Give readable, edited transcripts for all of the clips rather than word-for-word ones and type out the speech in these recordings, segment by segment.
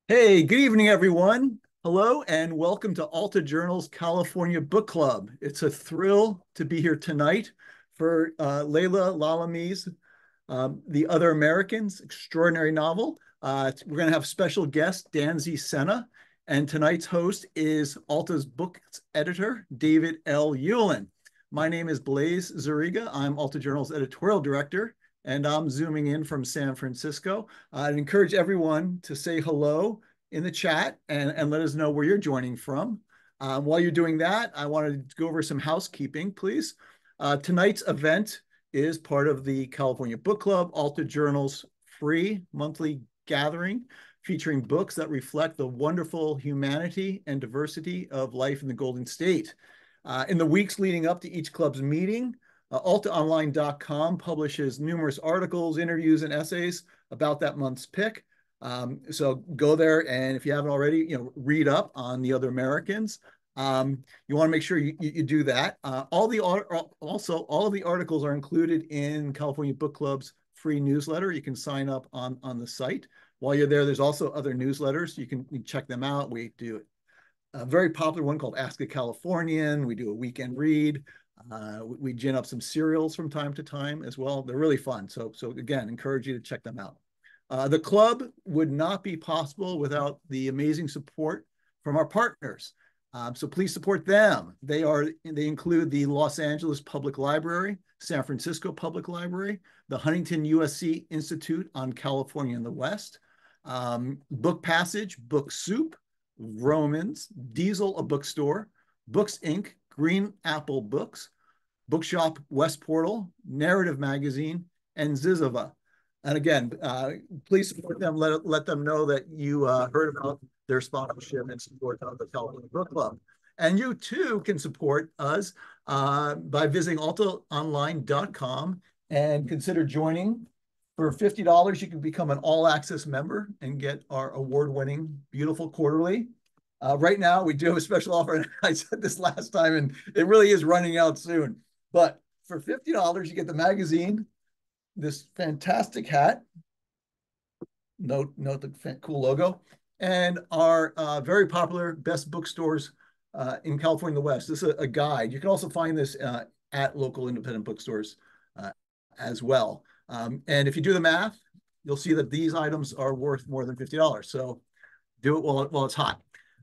Hey, good evening, everyone. Hello, and welcome to Alta Journal's California Book Club. It's a thrill to be here tonight for Laila Lalami's The Other Americans, extraordinary novel. We're going to have special guest Danzy Senna, and tonight's host is Alta's book editor, David L. Ulin. My name is Blaise Zuriga. I'm Alta Journal's editorial director, and I'm zooming in from San Francisco. I'd encourage everyone to say hello in the chat and let us know where you're joining from. While you're doing that, I wanted to go over some housekeeping, please. Tonight's event is part of the California Book Club, Alta Journal's free monthly gathering featuring books that reflect the wonderful humanity and diversity of life in the Golden State. In the weeks leading up to each club's meeting, altaonline.com publishes numerous articles, interviews, and essays about that month's pick. So go there, and if you haven't already, read up on the other Americans. You want to make sure you do that. All of the articles are included in California Book Club's free newsletter. You can sign up on the site. While you're there, there's also other newsletters. You can check them out. We do a very popular one called Ask a Californian. We do a weekend read. We gin up some serials from time to time as well. They're really fun. So again, encourage you to check them out. The club would not be possible without the amazing support from our partners. So please support them. They include the Los Angeles Public Library, San Francisco Public Library, the Huntington USC Institute on California in the West, Book Passage, Book Soup, Romans, Diesel, a bookstore, Books Inc., Green Apple Books, Bookshop West Portal, Narrative Magazine, and Zizava. And again, please support them. Let them know that you heard about their sponsorship and support of the California Book Club. And you too can support us by visiting altaonline.com and consider joining. For $50, you can become an all-access member and get our award-winning, beautiful quarterly. Right now, we do have a special offer, and I said this last time, and it really is running out soon. But for $50, you get the magazine, this fantastic hat, note the cool logo, and our very popular best bookstores in California and the West. This is a guide. You can also find this at local independent bookstores as well. And if you do the math, you'll see that these items are worth more than $50. So do it while it's hot.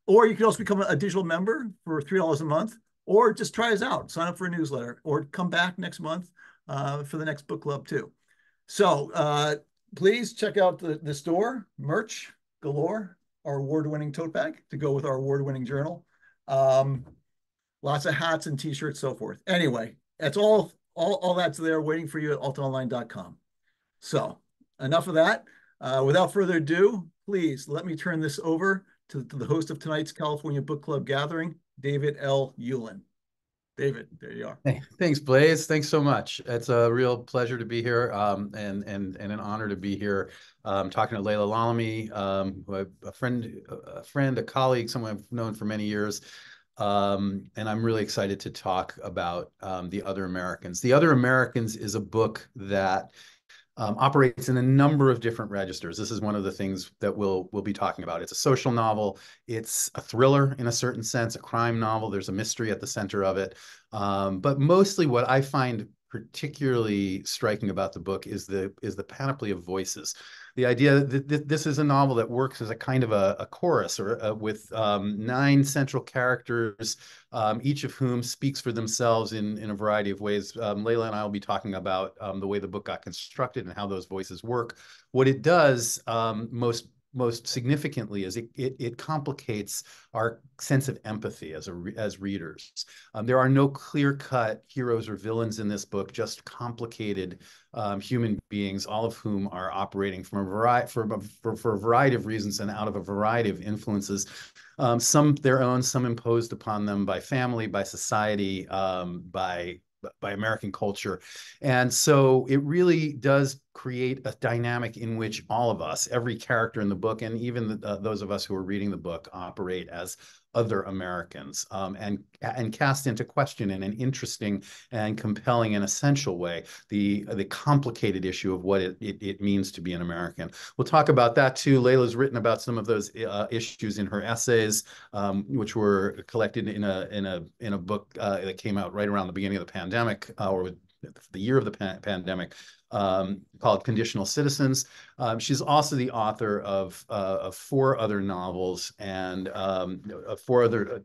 Or you can also become a digital member for $3 a month, or just try us out, sign up for a newsletter, or come back next month for the next book club too. So please check out the store, merch galore, our award-winning tote bag to go with our award-winning journal. Lots of hats and t-shirts, so forth. Anyway, that's all that's there waiting for you at altaonline.com. So enough of that. Without further ado, please let me turn this over to the host of tonight's California Book Club gathering, David L. Ulin. David, there you are. Hey, thanks, Blaise. Thanks so much. It's a real pleasure to be here, and an honor to be here, talking to Laila Lalami, a friend, a colleague, someone I've known for many years. And I'm really excited to talk about The Other Americans. The Other Americans is a book that operates in a number of different registers. This is one of the things that we'll be talking about. It's a social novel. It's a thriller in a certain sense, a crime novel. There's a mystery at the center of it. But mostly what I find particularly striking about the book is the panoply of voices. The idea that this is a novel that works as a kind of a chorus, or with 9 central characters, each of whom speaks for themselves in a variety of ways. Laila and I will be talking about the way the book got constructed and how those voices work. What it does most significantly is it complicates our sense of empathy as readers. There are no clear-cut heroes or villains in this book, just complicated human beings, all of whom are operating from for a variety of reasons and out of a variety of influences, some their own, some imposed upon them by family, by society, by American culture. And so it really does create a dynamic in which all of us, every character in the book, and even those of us who are reading the book, operate as other Americans, and cast into question in an interesting and compelling and essential way the complicated issue of what it means to be an American. We'll talk about that too. Laila's written about some of those issues in her essays, which were collected in a book that came out right around the beginning of the pandemic, or the year of the pandemic, called Conditional Citizens. She's also the author of 4 other novels and of 4 other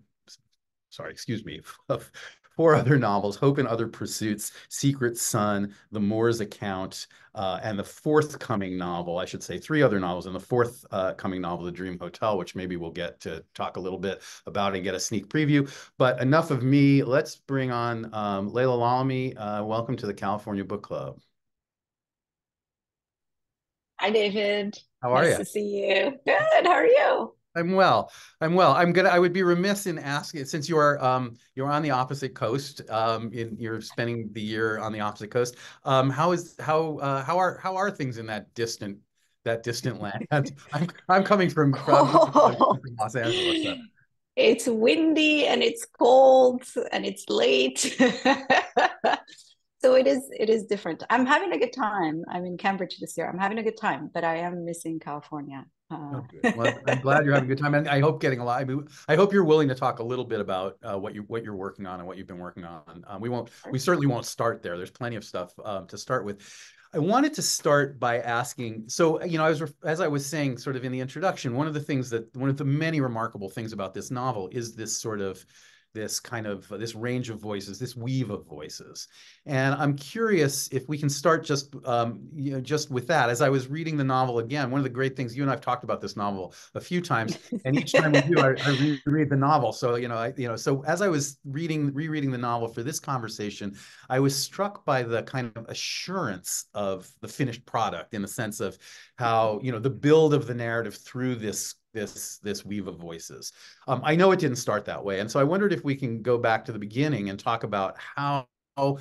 novels: Hope and Other Pursuits, Secret Son, The Moor's Account, and the forthcoming novel, I should say 3 other novels, and the forthcoming novel, The Dream Hotel, which maybe we'll get to talk a little bit about and get a sneak preview. But enough of me. Let's bring on Laila Lalami. Welcome to the California Book Club. Hi, David. How are Nice you? to see you. Good. How are you? I'm well. I'm well. I would be remiss in asking, since you're on the opposite coast, you're spending the year on the opposite coast. How are things in that distant land? I'm coming from Cold. Los Angeles. So. It's windy and it's cold and it's late. So it is different. I'm having a good time. I'm in Cambridge this year. I'm having a good time, but I am missing California. Oh, good. Well, I'm glad you're having a good time, and I hope getting a lot. I mean, I hope you're willing to talk a little bit about what you're working on and what you've been working on. We certainly won't start there. There's plenty of stuff to start with. I wanted to start by asking. So, as I was saying, sort of in the introduction, one of the many remarkable things about this novel is this range of voices, this weave of voices. And I'm curious if we can start just with that. As I was reading the novel again, one of the great things, you and I've talked about this novel a few times, and each time we do, I reread the novel. So so as I was rereading the novel for this conversation, I was struck by the kind of assurance of the finished product, in the sense of how the build of the narrative through this weave of voices. I know it didn't start that way, and so I wondered if we can go back to the beginning and talk about how how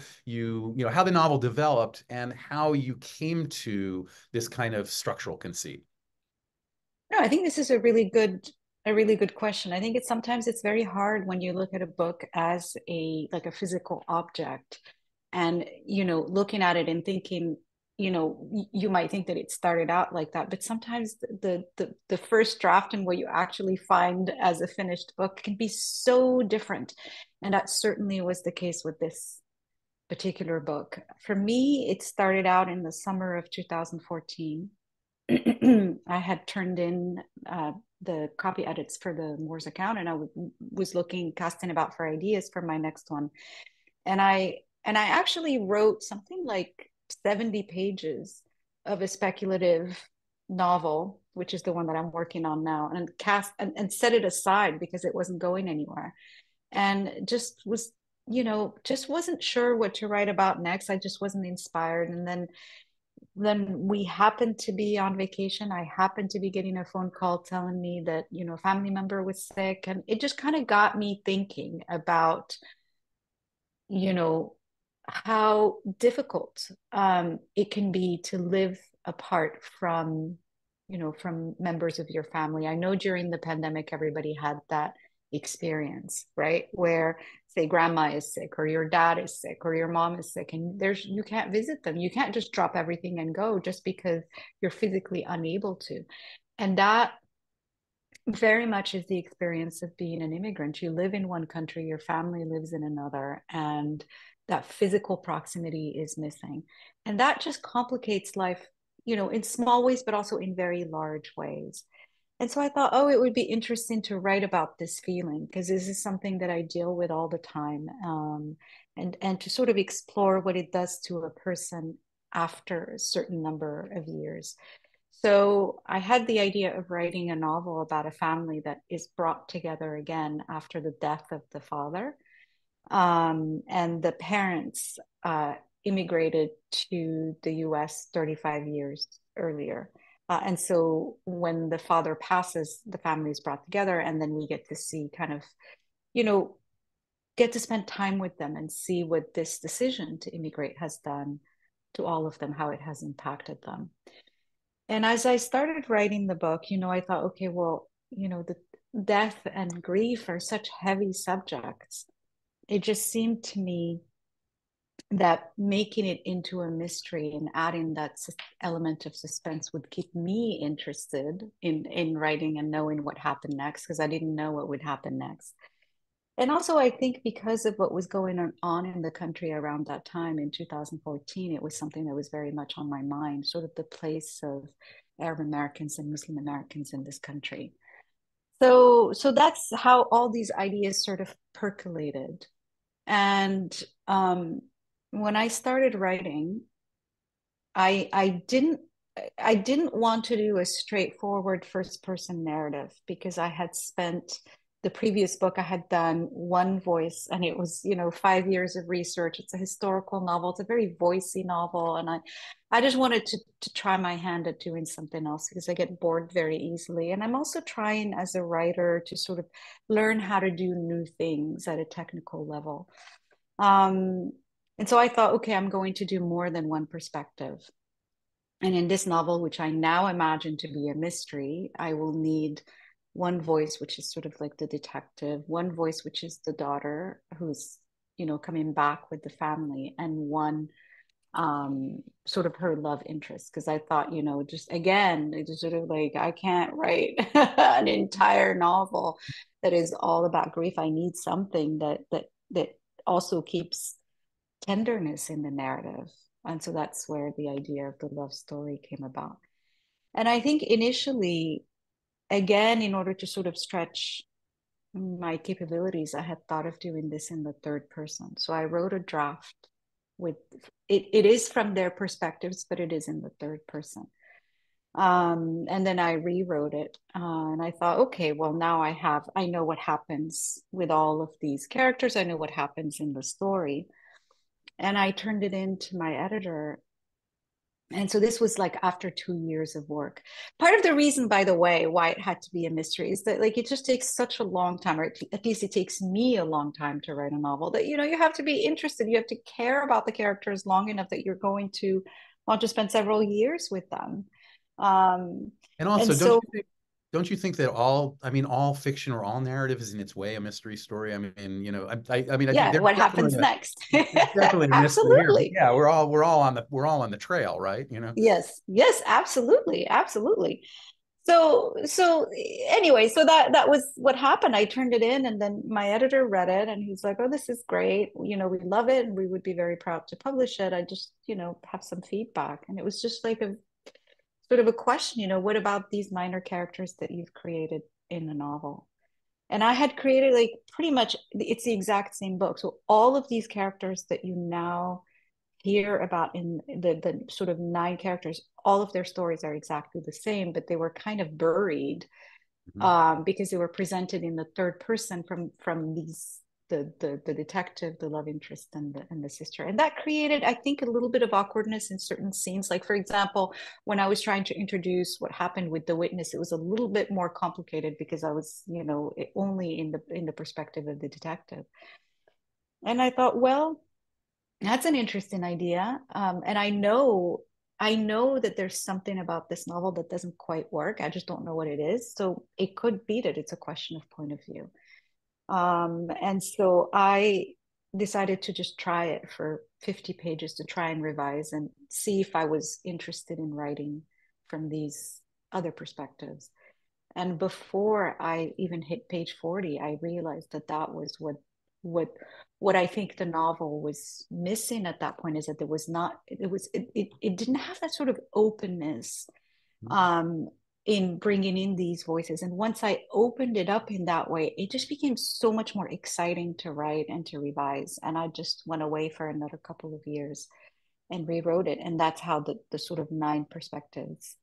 the novel developed and how you came to this kind of structural conceit. No, I think this is a really good question. I think sometimes it's very hard when you look at a book as a physical object, and looking at it and thinking, you might think that it started out like that, but sometimes the first draft and what you actually find as a finished book can be so different. And that certainly was the case with this particular book. For me, it started out in the summer of 2014. I had turned in the copy edits for the Moor's Account, and I was casting about for ideas for my next one. And I actually wrote something like 70 pages of a speculative novel, which is the one that I'm working on now, and set it aside because it wasn't going anywhere. And just wasn't sure what to write about next. I just wasn't inspired. And then we happened to be on vacation. I happened to be getting a phone call telling me that, a family member was sick. And it just kind of got me thinking about, you know, how difficult it can be to live apart from members of your family. I know during the pandemic, everybody had that experience, right? Where, say, grandma is sick, or your dad is sick, or your mom is sick, and you can't visit them. You can't just drop everything and go just because you're physically unable to. And that very much is the experience of being an immigrant. You live in one country, your family lives in another, and that physical proximity is missing. And that just complicates life, in small ways, but also in very large ways. And so I thought, oh, it would be interesting to write about this feeling, because this is something that I deal with all the time, and to sort of explore what it does to a person after a certain number of years. So I had the idea of writing a novel about a family that is brought together again after the death of the father. And the parents immigrated to the US 35 years earlier. And so when the father passes, the family is brought together, and then we get to see you know, get to spend time with them and see what this decision to immigrate has done all of them, how it has impacted them. And as I started writing the book, I thought, okay, well, the death and grief are such heavy subjects. It just seemed to me that making it into a mystery and adding that element of suspense would keep me interested in writing and knowing what happened next, because I didn't know what would happen next. And also, I think because of what was going on in the country around that time in 2014, it was something that was very much on my mind, sort of the place of Arab Americans and Muslim Americans in this country. So that's how all these ideas sort of percolated. And when I started writing, I didn't want to do a straightforward first person narrative, because I had spent the previous book, I had done one voice, and it was 5 years of research. It's a historical novel. It's a very voicey novel, and I just wanted to try my hand at doing something else, because I get bored very easily. And I'm also trying as a writer to sort of learn how to do new things at a technical level. And so I thought, okay, I'm going to do more than one perspective. And in this novel, which I now imagine to be a mystery, I will need one voice, which is sort of like the detective, one voice, which is the daughter who's, coming back with the family, and one sort of her love interest. Because I thought, just again, it's sort of like, I can't write an entire novel that is all about grief. I need something that also keeps tenderness in the narrative. And so that's where the idea of the love story came about. And I think initially, again, in order to sort of stretch my capabilities, I had thought of doing this in the third person. So I wrote a draft with it is from their perspectives, but it is in the third person. And then I rewrote it, and I thought, okay, well, now I know what happens with all of these characters. I know what happens in the story. And I turned it in to my editor. And so this was like after 2 years of work. Part of the reason, by the way, why it had to be a mystery is that like it just takes such a long time, or at least it takes me a long time to write a novel, that you have to be interested, you have to care about the characters long enough that you're going to want to spend several years with them. And also, and so don't you think that all fiction or all narrative is in its way a mystery story? I mean, I mean, I think yeah, there's what happens next? definitely a mystery here. But Absolutely. yeah, we're all on the trail, right? Yes, absolutely. So anyway, so that was what happened. I turned it in, and then my editor read it, and he's like, "Oh, this is great. We love it, and we would be very proud to publish it. I just, have some feedback." And it was just like a sort of a question, what about these minor characters that you've created in the novel? And I had created like pretty much it's the exact same book. So all of these characters that you now hear about in the sort of 9 characters, all of their stories are exactly the same, but they were kind of buried because they were presented in the third person from these the detective, the love interest, and the sister. And that created, I think, a little bit of awkwardness in certain scenes. Like, for example, when I was trying to introduce what happened with the witness, it was a little bit more complicated because I was, only in the perspective of the detective. And I thought, well, that's an interesting idea. And I know that there's something about this novel that doesn't quite work. I just don't know what it is. So it could be that it's a question of point of view. And so I decided to just try it for 50 pages to try and revise and see if I was interested in writing from these other perspectives. And before I even hit page 40, I realized that was what I think the novel was missing at that point, is that there was not it didn't have that sort of openness in bringing in these voices. And once I opened it up in that way, it just became so much more exciting to write and to revise. And I just went away for another couple of years and rewrote it. And that's how the sort of 9 perspectives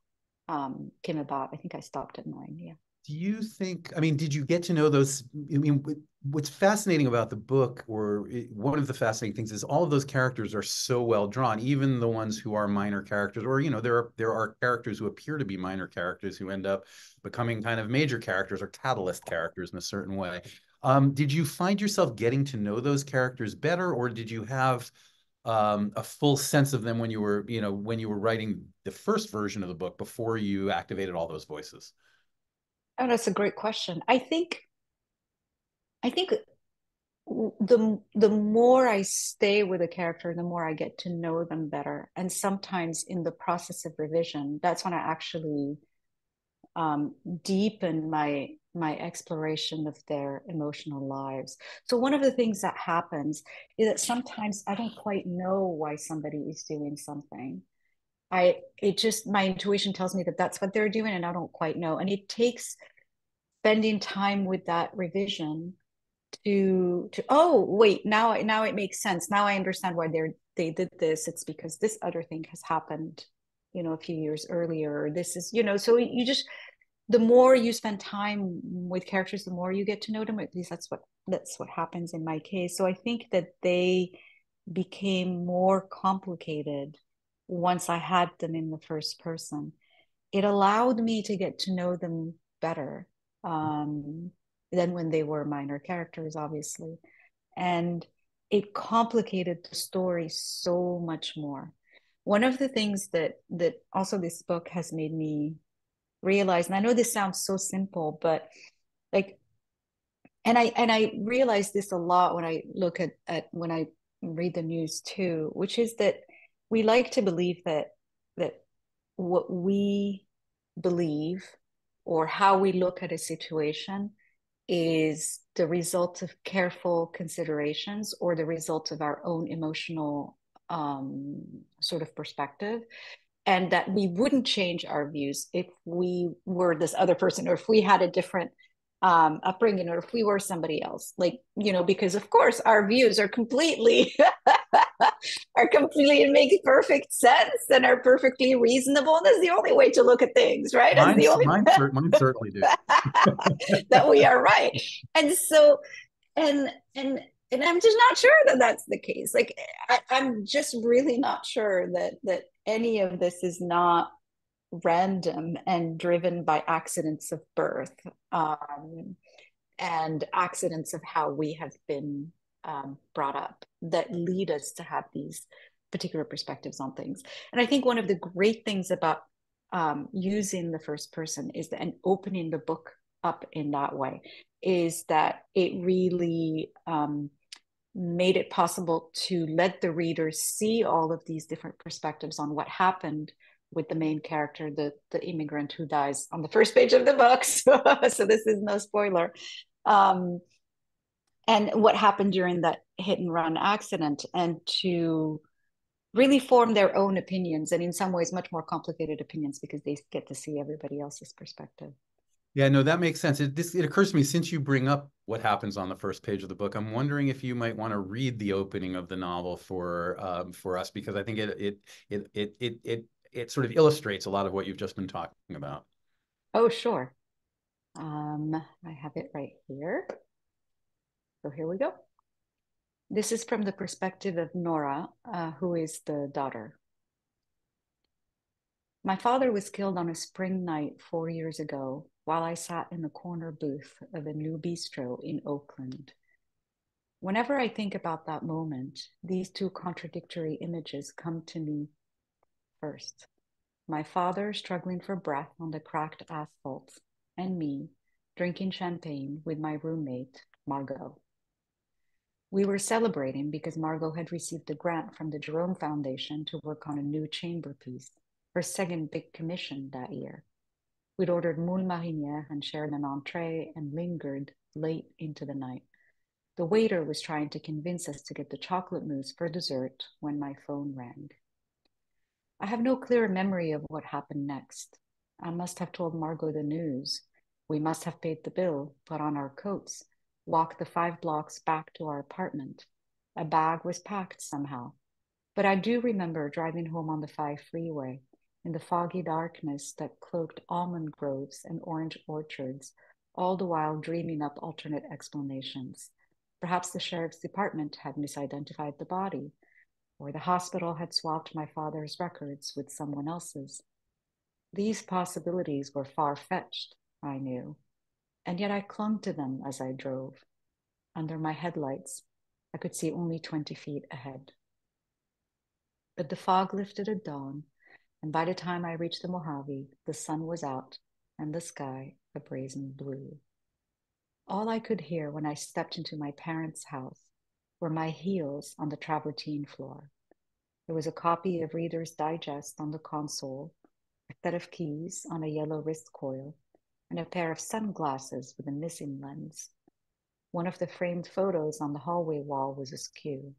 came about. I think I stopped at 9. Yeah. Do you think, I mean, did you get to know those? I mean, what's fascinating about the book, or one of the fascinating things, is all of those characters are so well drawn, even the ones who are minor characters, or, there are characters who appear to be minor characters who end up becoming kind of major characters or catalyst characters in a certain way. Did you find yourself getting to know those characters better, or did you have a full sense of them when you were, when you were writing the first version of the book before you activated all those voices? Oh, that's a great question. I think the more I stay with a character, the more I get to know them better. And sometimes in the process of revision, that's when I actually deepen my exploration of their emotional lives. So one of the things that happens is that sometimes I don't quite know why somebody is doing something. It just, my intuition tells me that that's what they're doing, and I don't quite know. And it takes spending time with that revision to oh wait, now it makes sense. Now I understand why they did this. It's because this other thing has happened, a few years earlier. This is, so you just, the more you spend time with characters, the more you get to know them. At least that's what happens in my case. So I think that they became more complicated once I had them in the first person. It allowed me to get to know them better um, than when they were minor characters, obviously. And it complicated the story so much more. One of the things that also this book has made me realize, and I know this sounds so simple, but like, and I realize this a lot when I look at when I read the news too, which is that we like to believe that what we believe or how we look at a situation is the result of careful considerations or the result of our own emotional sort of perspective, and that we wouldn't change our views if we were this other person or if we had a different upbringing or if we were somebody else, like, because of course our views are completely are completely make perfect sense and are perfectly reasonable, and that's the only way to look at things, right? That's the only Mine certainly do. that we are right. And so and and and I'm just not sure that that's the case. Like I'm just really not sure that any of this is not random and driven by accidents of birth, and accidents of how we have been brought up that lead us to have these particular perspectives on things. And I think one of the great things about using the first person is that, and opening the book up in that way, is that it really made it possible to let the reader see all of these different perspectives on what happened with the main character, the immigrant who dies on the first page of the book. So this is no spoiler. Um, and what happened during that hit and run accident, and to really form their own opinions, and in some ways much more complicated opinions, because they get to see everybody else's perspective. Yeah, no, that makes sense. It occurs to me, since you bring up what happens on the first page of the book, I'm wondering if you might want to read the opening of the novel for us, because I think it sort of illustrates a lot of what you've just been talking about. Oh, sure. I have it right here. So here we go. This is from the perspective of Nora, who is the daughter. My father was killed on a spring night 4 years ago while I sat in the corner booth of a new bistro in Oakland. Whenever I think about that moment, these two contradictory images come to me first. My father struggling for breath on the cracked asphalt, and me drinking champagne with my roommate, Margot. We were celebrating because Margot had received a grant from the Jerome Foundation to work on a new chamber piece, her second big commission that year. We'd ordered moule marinière and shared an entree and lingered late into the night. The waiter was trying to convince us to get the chocolate mousse for dessert when my phone rang. I have no clear memory of what happened next. I must have told Margot the news. We must have paid the bill, put on our coats, walked the 5 blocks back to our apartment. A bag was packed somehow. But I do remember driving home on the 5 freeway in the foggy darkness that cloaked almond groves and orange orchards, all the while dreaming up alternate explanations. Perhaps the sheriff's department had misidentified the body, or the hospital had swapped my father's records with someone else's. These possibilities were far-fetched, I knew, and yet I clung to them as I drove. Under my headlights, I could see only 20 feet ahead. But the fog lifted at dawn, and by the time I reached the Mojave, the sun was out and the sky a brazen blue. All I could hear when I stepped into my parents' house were my heels on the travertine floor. There was a copy of Reader's Digest on the console, a set of keys on a yellow wrist coil, and a pair of sunglasses with a missing lens. One of the framed photos on the hallway wall was askew.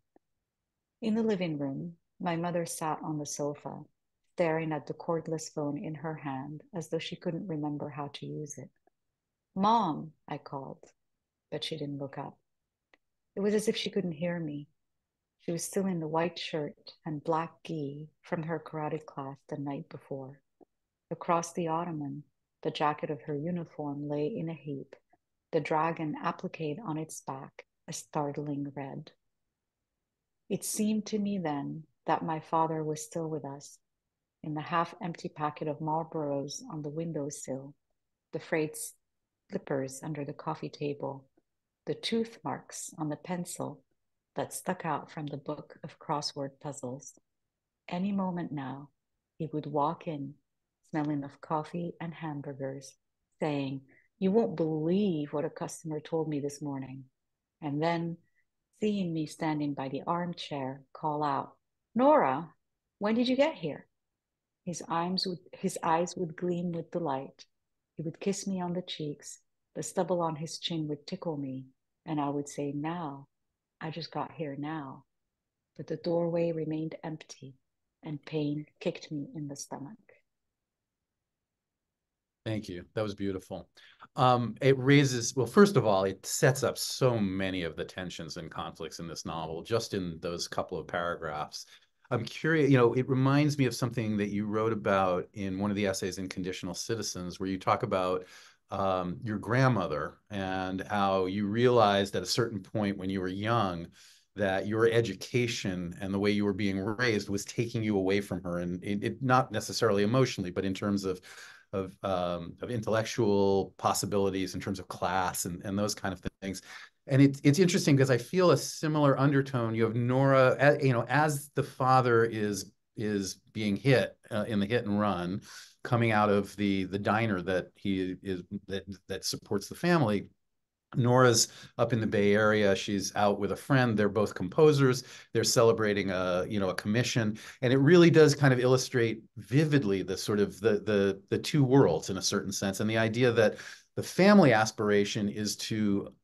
In the living room, my mother sat on the sofa, staring at the cordless phone in her hand as though she couldn't remember how to use it. "Mom," I called, but she didn't look up. It was as if she couldn't hear me. She was still in the white shirt and black gi from her karate class the night before. Across the ottoman, the jacket of her uniform lay in a heap, the dragon appliqued on its back a startling red. It seemed to me then that my father was still with us, in the half-empty packet of Marlboros on the windowsill, the frayed slippers under the coffee table, the tooth marks on the pencil that stuck out from the book of crossword puzzles. Any moment now, he would walk in, smelling of coffee and hamburgers, saying, "You won't believe what a customer told me this morning." And then, seeing me standing by the armchair, call out, "Nora, when did you get here?" His eyes would gleam with delight. He would kiss me on the cheeks. The stubble on his chin would tickle me, and I would say, "Now, I just got here now." But the doorway remained empty, and pain kicked me in the stomach. Thank you. That was beautiful. It raises, well, first of all, it sets up so many of the tensions and conflicts in this novel, just in those couple of paragraphs. I'm curious, it reminds me of something that you wrote about in one of the essays in Conditional Citizens, where you talk about your grandmother and how you realized at a certain point when you were young that your education and the way you were being raised was taking you away from her, and it not necessarily emotionally, but in terms of intellectual possibilities, in terms of class and those kind of things. And it's interesting because I feel a similar undertone. You have Nora, as the father is being hit in the hit and run, coming out of the diner that he is that supports the family. Nora's up in the Bay Area. She's out with a friend. They're both composers. They're celebrating a commission, and it really does kind of illustrate vividly the sort of the two worlds in a certain sense, and the idea that the family aspiration is to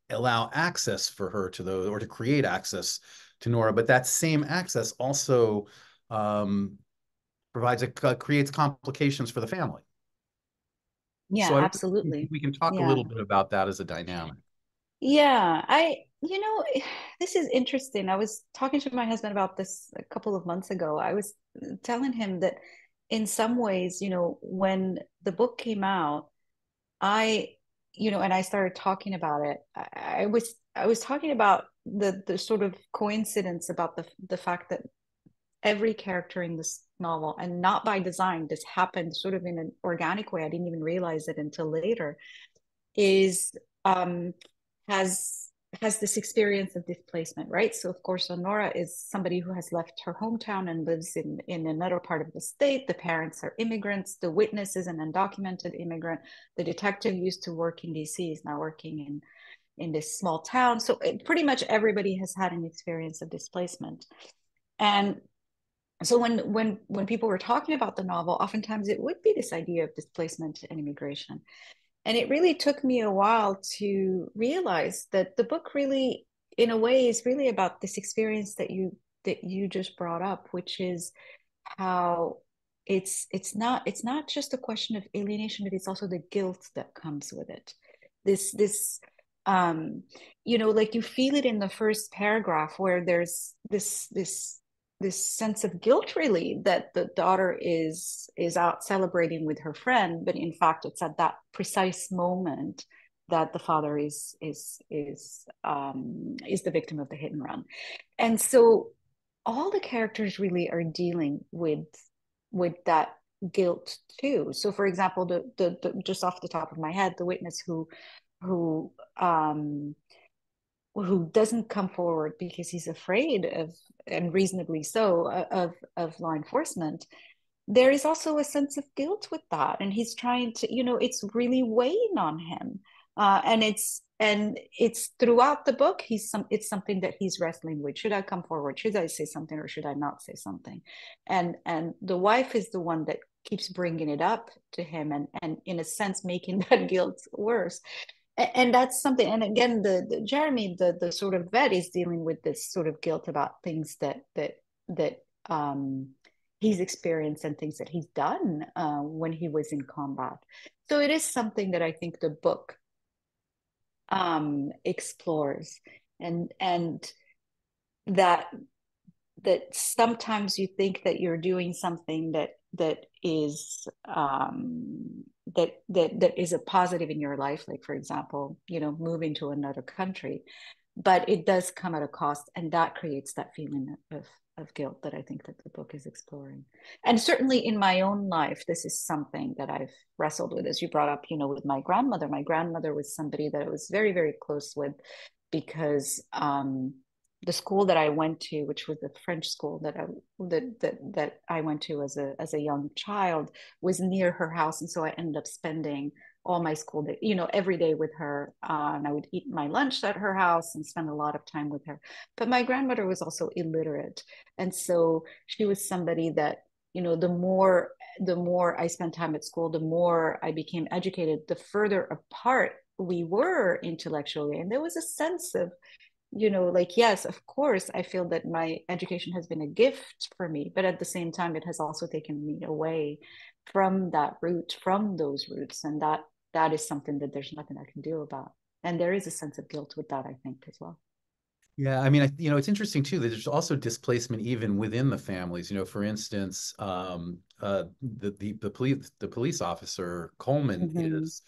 allow access for her to those, or to create access to Nora, but that same access also creates complications for the family. Yeah, So I absolutely. we can talk a Yeah. little bit about that as a dynamic. Yeah, this is interesting. I was talking to my husband about this a couple of months ago. I was telling him that in some ways, when the book came out, I, and I started talking about it, I was talking about the sort of coincidence about the fact that every character in this novel, and not by design, this happened sort of in an organic way. I didn't even realize it until later, is has has this experience of displacement, right? So of course, Nora is somebody who has left her hometown and lives in another part of the state. The parents are immigrants. The witness is an undocumented immigrant. The detective used to work in DC, is now working in this small town. So pretty much everybody has had an experience of displacement. And so when people were talking about the novel, oftentimes it would be this idea of displacement and immigration. And it really took me a while to realize that the book really, in a way, is really about this experience that you just brought up, which is how it's not just a question of alienation, but it's also the guilt that comes with it. This um like you feel it in the first paragraph, where there's this sense of guilt, really, that the daughter is out celebrating with her friend, but in fact it's at that precise moment that the father is the victim of the hit and run. And so all the characters really are dealing with that guilt too. So for example, the just off the top of my head, the witness who who doesn't come forward because he's afraid of, and reasonably so, of law enforcement, there is also a sense of guilt with that, and he's trying to, it's really weighing on him, and it's throughout the book. It's something that he's wrestling with. Should I come forward? Should I say something, or should I not say something? And the wife is the one that keeps bringing it up to him, and in a sense making that guilt worse. And that's something. And again, the Jeremy, the sort of vet, is dealing with this sort of guilt about things that he's experienced and things that he's done when he was in combat. So it is something that I think the book explores, and that sometimes you think that you're doing something that is that is a positive in your life, like, for example, moving to another country, but it does come at a cost, and that creates that feeling of guilt that I think that the book is exploring. And certainly in my own life, this is something that I've wrestled with, as you brought up, with my grandmother. My grandmother was somebody that I was very, very close with, because the school that I went to, which was the French school that I went to as a young child, was near her house, and so I ended up spending all my school day, every day with her, and I would eat my lunch at her house and spend a lot of time with her. But my grandmother was also illiterate, and so she was somebody that, the more I spent time at school, the more I became educated, the further apart we were intellectually, and there was a sense of, like, yes, of course, I feel that my education has been a gift for me, but at the same time, it has also taken me away from that root, from those roots. And that is something that there's nothing I can do about. And there is a sense of guilt with that, I think, as well. Yeah, I mean, it's interesting too that there's also displacement even within the families. For instance, the police officer Coleman Mm-hmm. is,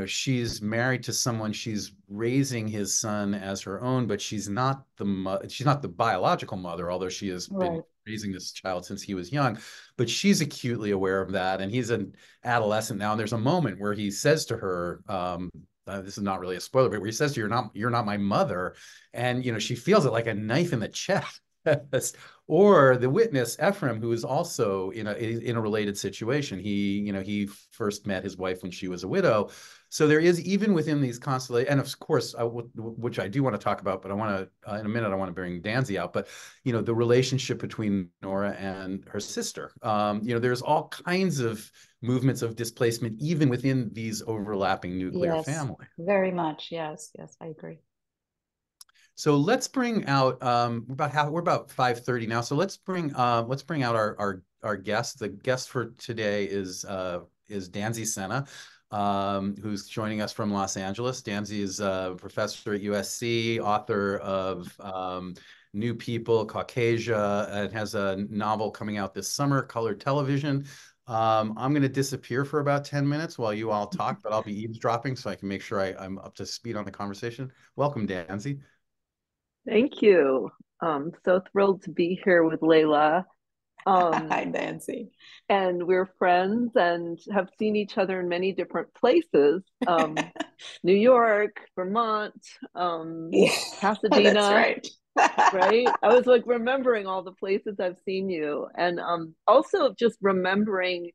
she's married to someone, she's raising his son as her own, but she's not the biological mother, although she has been Right. raising this child since he was young. But she's acutely aware of that, and he's an adolescent now. And there's a moment where he says to her, this is not really a spoiler, but where he says to her, you're not my mother," and she feels it like a knife in the chest. Or the witness Ephraim, who is also in a related situation. He first met his wife when she was a widow. So there is, even within these constellations, and of course, which I do want to talk about, but I want to in a minute I want to bring Danzy out. But the relationship between Nora and her sister. There's all kinds of movements of displacement even within these overlapping nuclear Yes, families. very much. Yes, yes, I agree. So let's bring out we're about 5:30 now. So let's bring out our guest. The guest for today is Danzy Senna, who's joining us from Los Angeles. Danzy is a professor at USC, author of New People, Caucasia, and has a novel coming out this summer, Colored Television. I'm going to disappear for about 10 minutes while you all talk, but I'll be eavesdropping so I can make sure I'm up to speed on the conversation. Welcome, Danzy. Thank you. So thrilled to be here with Laila. Hi, Nancy. And we're friends and have seen each other in many different places. New York, Vermont, Yeah, that's Pasadena, right. right? I was like remembering all the places I've seen you. And also just remembering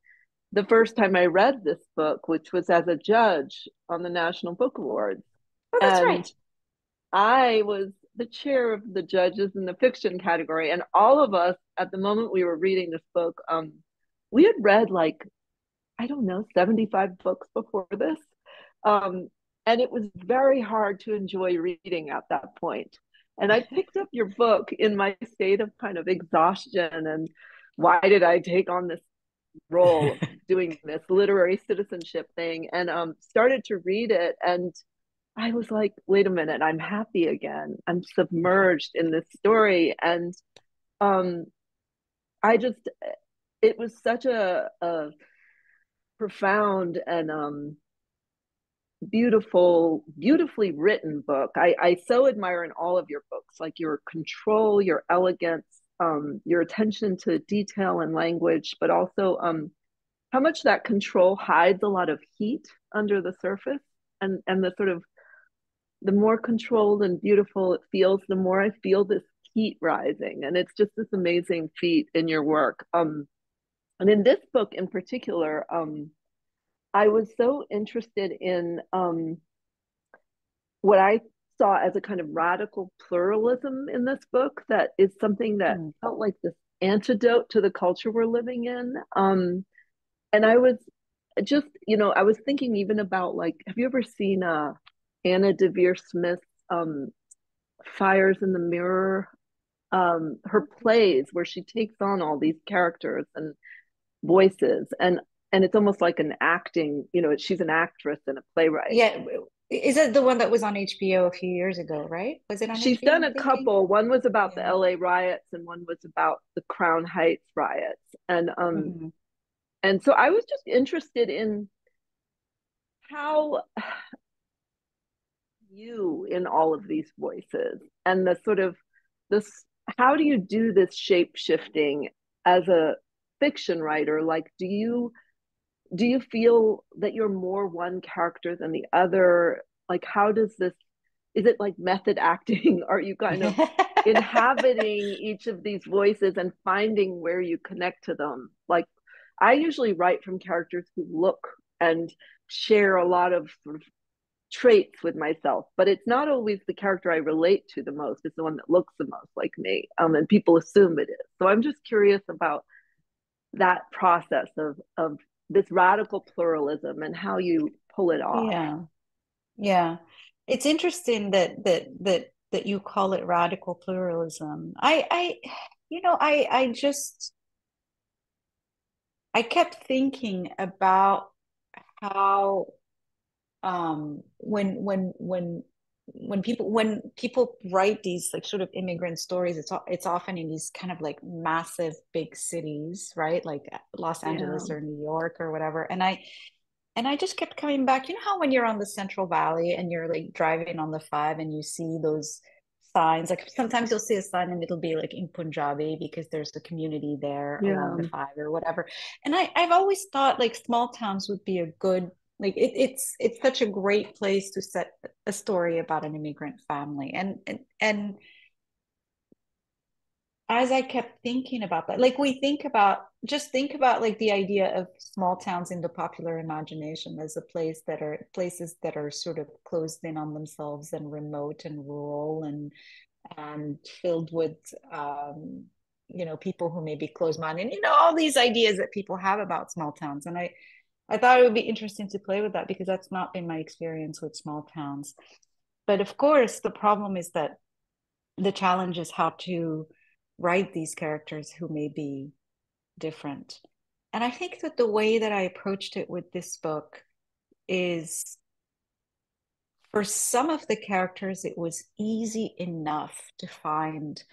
the first time I read this book, which was as a judge on the National Book Awards. Oh, that's And right. I was the chair of the judges in the fiction category, and all of us at the moment we were reading this book, we had read like, I don't know, 75 books before this, um, and it was very hard to enjoy reading at that point. And I picked up your book in my state of kind of exhaustion and why did I take on this role of doing this literary citizenship thing, and started to read it, and I was like, wait a minute, I'm happy again. I'm submerged in this story. And um, I just, it was such a profound and beautifully written book. I so admire in all of your books, like your control, your elegance, your attention to detail and language, but also how much that control hides a lot of heat under the surface, and the sort of the more controlled and beautiful it feels, the more I feel this heat rising. And it's just this amazing feat in your work. And in this book in particular, I was so interested in what I saw as a kind of radical pluralism in this book that is something that felt like this antidote to the culture we're living in. And I was just, I was thinking even about, like, have you ever seen Anna Devere Smith's Fires in the Mirror? Her plays where she takes on all these characters and voices, and it's almost like an acting, she's an actress and a playwright. Yeah. Is it the one that was on HBO a few years ago, right? Was it on She's HBO, done a couple. One was about the Yeah. LA riots and one was about the Crown Heights riots. And so I was just interested in how you in all of these voices and the sort of this, how do you do this shape shifting as a fiction writer? Like, do you feel that you're more one character than the other? Like, how does this, is it like method acting? Are you kind of inhabiting each of these voices and finding where you connect to them? Like, I usually write from characters who look and share a lot of sort of traits with myself, but it's not always the character I relate to the most. It's the one that looks the most like me, and people assume it is. So I'm just curious about that process of this radical pluralism and how you pull it off. Yeah. It's interesting that you call it radical pluralism. I kept thinking about how when people write these like sort of immigrant stories, it's often in these kind of like massive big cities, right? Like Los Angeles or New York or whatever. And I just kept coming back. You know how when you're on the Central Valley and you're like driving on the 5 and you see those signs, like sometimes you'll see a sign and it'll be like in Punjabi because there's a community there along the 5 or whatever. And I've always thought like small towns would be a good, like it's such a great place to set a story about an immigrant family. And as I kept thinking about that, like think about like the idea of small towns in the popular imagination as places that are sort of closed in on themselves and remote and rural and filled with people who may be closed-minded, all these ideas that people have about small towns. And I thought it would be interesting to play with that because that's not been my experience with small towns. But of course, the problem is that the challenge is how to write these characters who may be different. And I think that the way that I approached it with this book is, for some of the characters, it was easy enough to find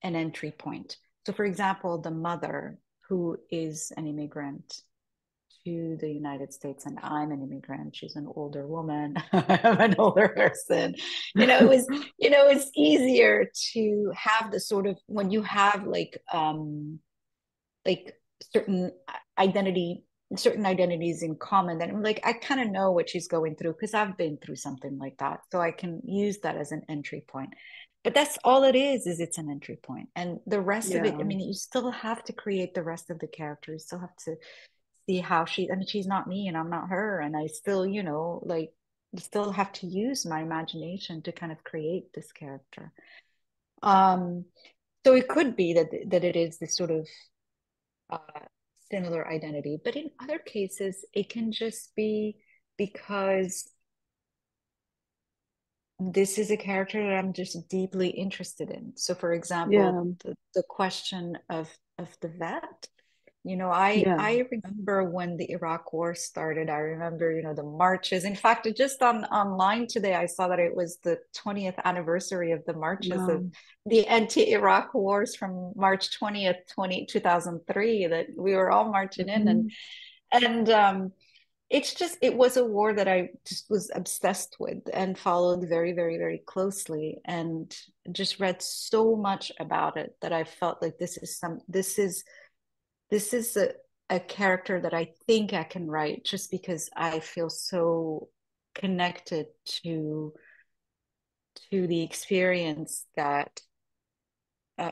an entry point. So, for example, the mother, who is an immigrant to the United States, and I'm an immigrant. She's an older woman. I'm an older person. It's easier to have the sort of, when you have like certain identities in common, that I'm like, I kind of know what she's going through because I've been through something like that. So I can use that as an entry point. But that's all it is it's an entry point. And the rest of it, I mean, you still have to create the rest of the characters. You still have to see how she's not me and I'm not her. And I still, still have to use my imagination to kind of create this character. So it could be that it is this sort of similar identity, but in other cases, it can just be because this is a character that I'm just deeply interested in. So, for example, the question of the vet. I remember when the Iraq War started. I remember, the marches. In fact, just online today, I saw that it was the 20th anniversary of the marches of the anti-Iraq wars from March 20th, 2003, that we were all marching in. And it was a war that I just was obsessed with and followed very, very, very closely, and just read so much about it that I felt like this is a character that I think I can write, just because I feel so connected to to the experience that,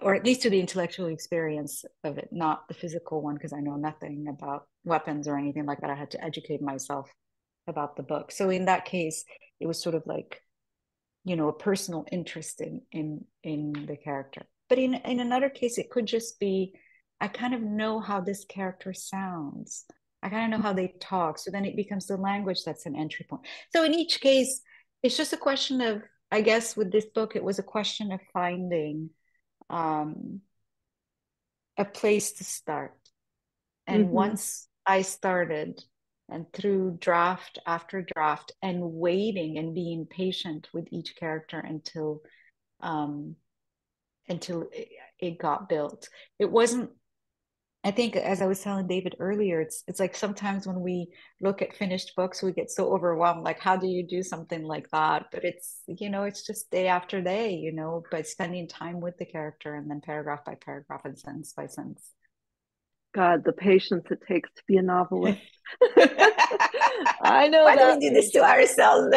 or at least to the intellectual experience of it, not the physical one, because I know nothing about weapons or anything like that. I had to educate myself about the book. So in that case, it was sort of like, you know, a personal interest in the character. But in another case, it could just be, I kind of know how this character sounds. I kind of know how they talk. So then it becomes the language that's an entry point. So in each case, it's just a question of, I guess with this book, it was a question of finding a place to start. And once I started, and through draft after draft, and waiting and being patient with each character until it got built. It wasn't, I think, as I was telling David earlier, it's like sometimes when we look at finished books, we get so overwhelmed. Like, how do you do something like that? But it's, you know, it's just day after day, you know, by spending time with the character and then paragraph by paragraph and sentence by sentence. God, the patience it takes to be a novelist. I know. Why do that we do this to ourselves?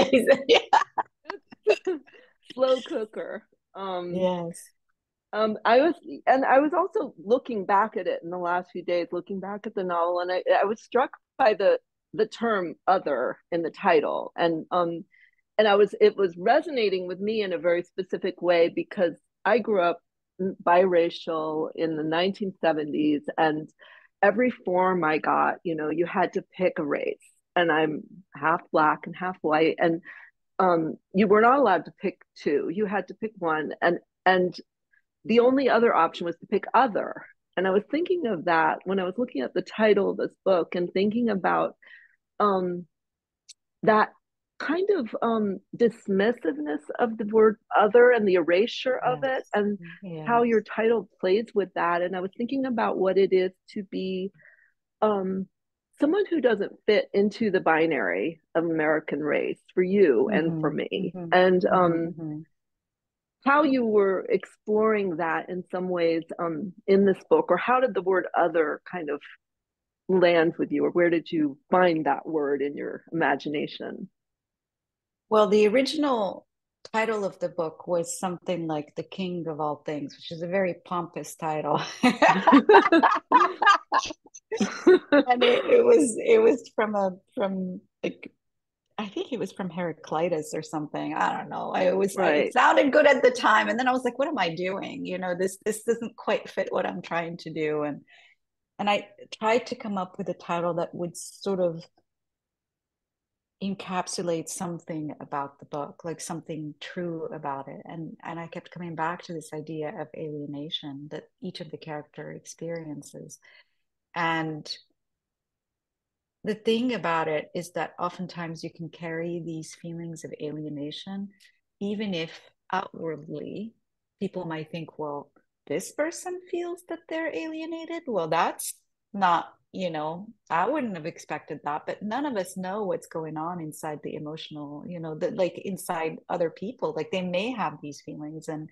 Slow cooker. Yes. I was also looking back at it in the last few days, looking back at the novel, and I was struck by the term "other" in the title, and it was resonating with me in a very specific way because I grew up biracial in the 1970s, and every form I got, you know, you had to pick a race, and I'm half black and half white, and you were not allowed to pick two. You had to pick one, and the only other option was to pick other. And I was thinking of that when I was looking at the title of this book and thinking about that kind of dismissiveness of the word other and the erasure of it, and how your title plays with that. And I was thinking about what it is to be someone who doesn't fit into the binary of American race for you and for me. And how you were exploring that in some ways in this book, or how did the word other kind of land with you, or where did you find that word in your imagination? Well, the original title of the book was something like The King of All Things, which is a very pompous title. And it was from like, I think it was from Heraclitus or something. I don't know. It sounded good at the time. And then I was like, what am I doing? You know, this doesn't quite fit what I'm trying to do. And I tried to come up with a title that would sort of encapsulate something about the book, like something true about it. And I kept coming back to this idea of alienation that each of the character experiences. And the thing about it is that oftentimes you can carry these feelings of alienation, even if outwardly people might think, well, this person feels that they're alienated. Well, that's not, you know, I wouldn't have expected that, but none of us know what's going on inside the emotional, you know, that like inside other people, like they may have these feelings and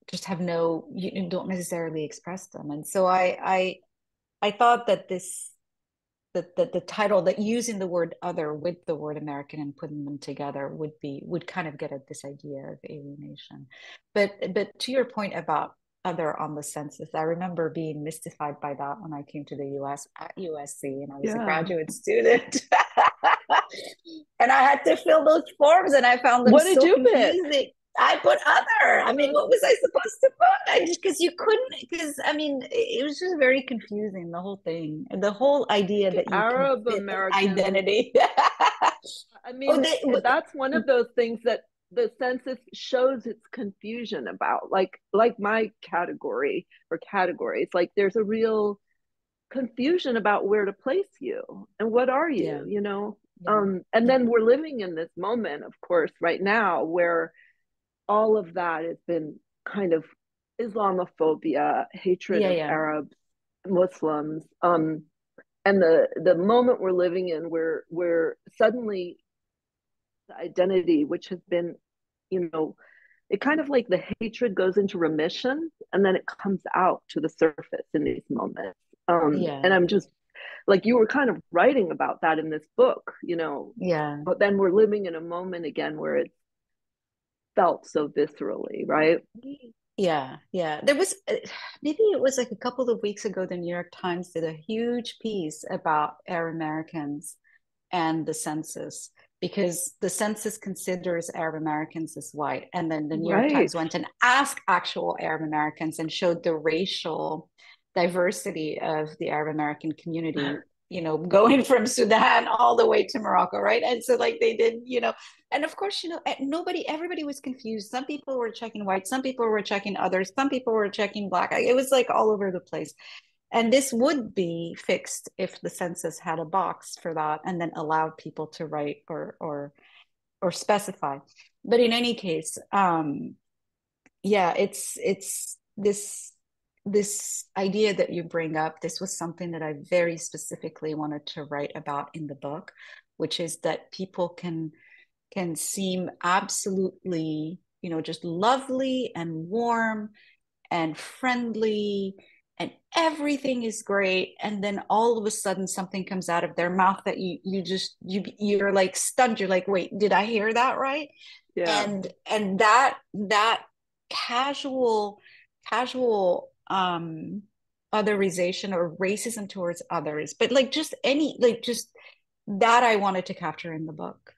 just have no, you don't necessarily express them. And so I thought that the title, that using the word other with the word American and putting them together would kind of get at this idea of alienation. But to your point about other on the census, I remember being mystified by that when I came to the US at USC and I was a graduate student. And I had to fill those forms and I found them so confusing. Pick? I put other. I mean, what was I supposed to put? Because you couldn't, because I mean, it was just very confusing, the whole thing. And the whole idea that you Arab American identity. I mean, that's one of those things that the census shows its confusion about, like my category or categories. Like there's a real confusion about where to place you and what are you, you know? And then we're living in this moment, of course, right now where all of that has been kind of Islamophobia, hatred of Arabs, Muslims, and the moment we're living in where suddenly the identity, which has been, you know, it kind of like the hatred goes into remission and then it comes out to the surface in these moments. And I'm just like you were kind of writing about that in this book, Yeah. but then we're living in a moment again where it felt so viscerally, right? Yeah, yeah. There was maybe it was like a couple of weeks ago, the New York Times did a huge piece about Arab Americans and the census, because the census considers Arab Americans as white. And then the New York Right. Times went and asked actual Arab Americans and showed the racial diversity of the Arab American community, going from Sudan all the way to Morocco, right? And so like they did, and of course, everybody was confused. Some people were checking white, some people were checking others, some people were checking black. It was like all over the place. And this would be fixed if the census had a box for that and then allowed people to write or specify. But in any case, yeah, it's this idea that you bring up. This was something that I very specifically wanted to write about in the book, which is that people can seem absolutely, just lovely and warm and friendly and everything is great, and then all of a sudden something comes out of their mouth that you're like stunned. You're like, wait, did I hear that right? Yeah. And that casual otherization or racism towards others, but like just any, like just that I wanted to capture in the book,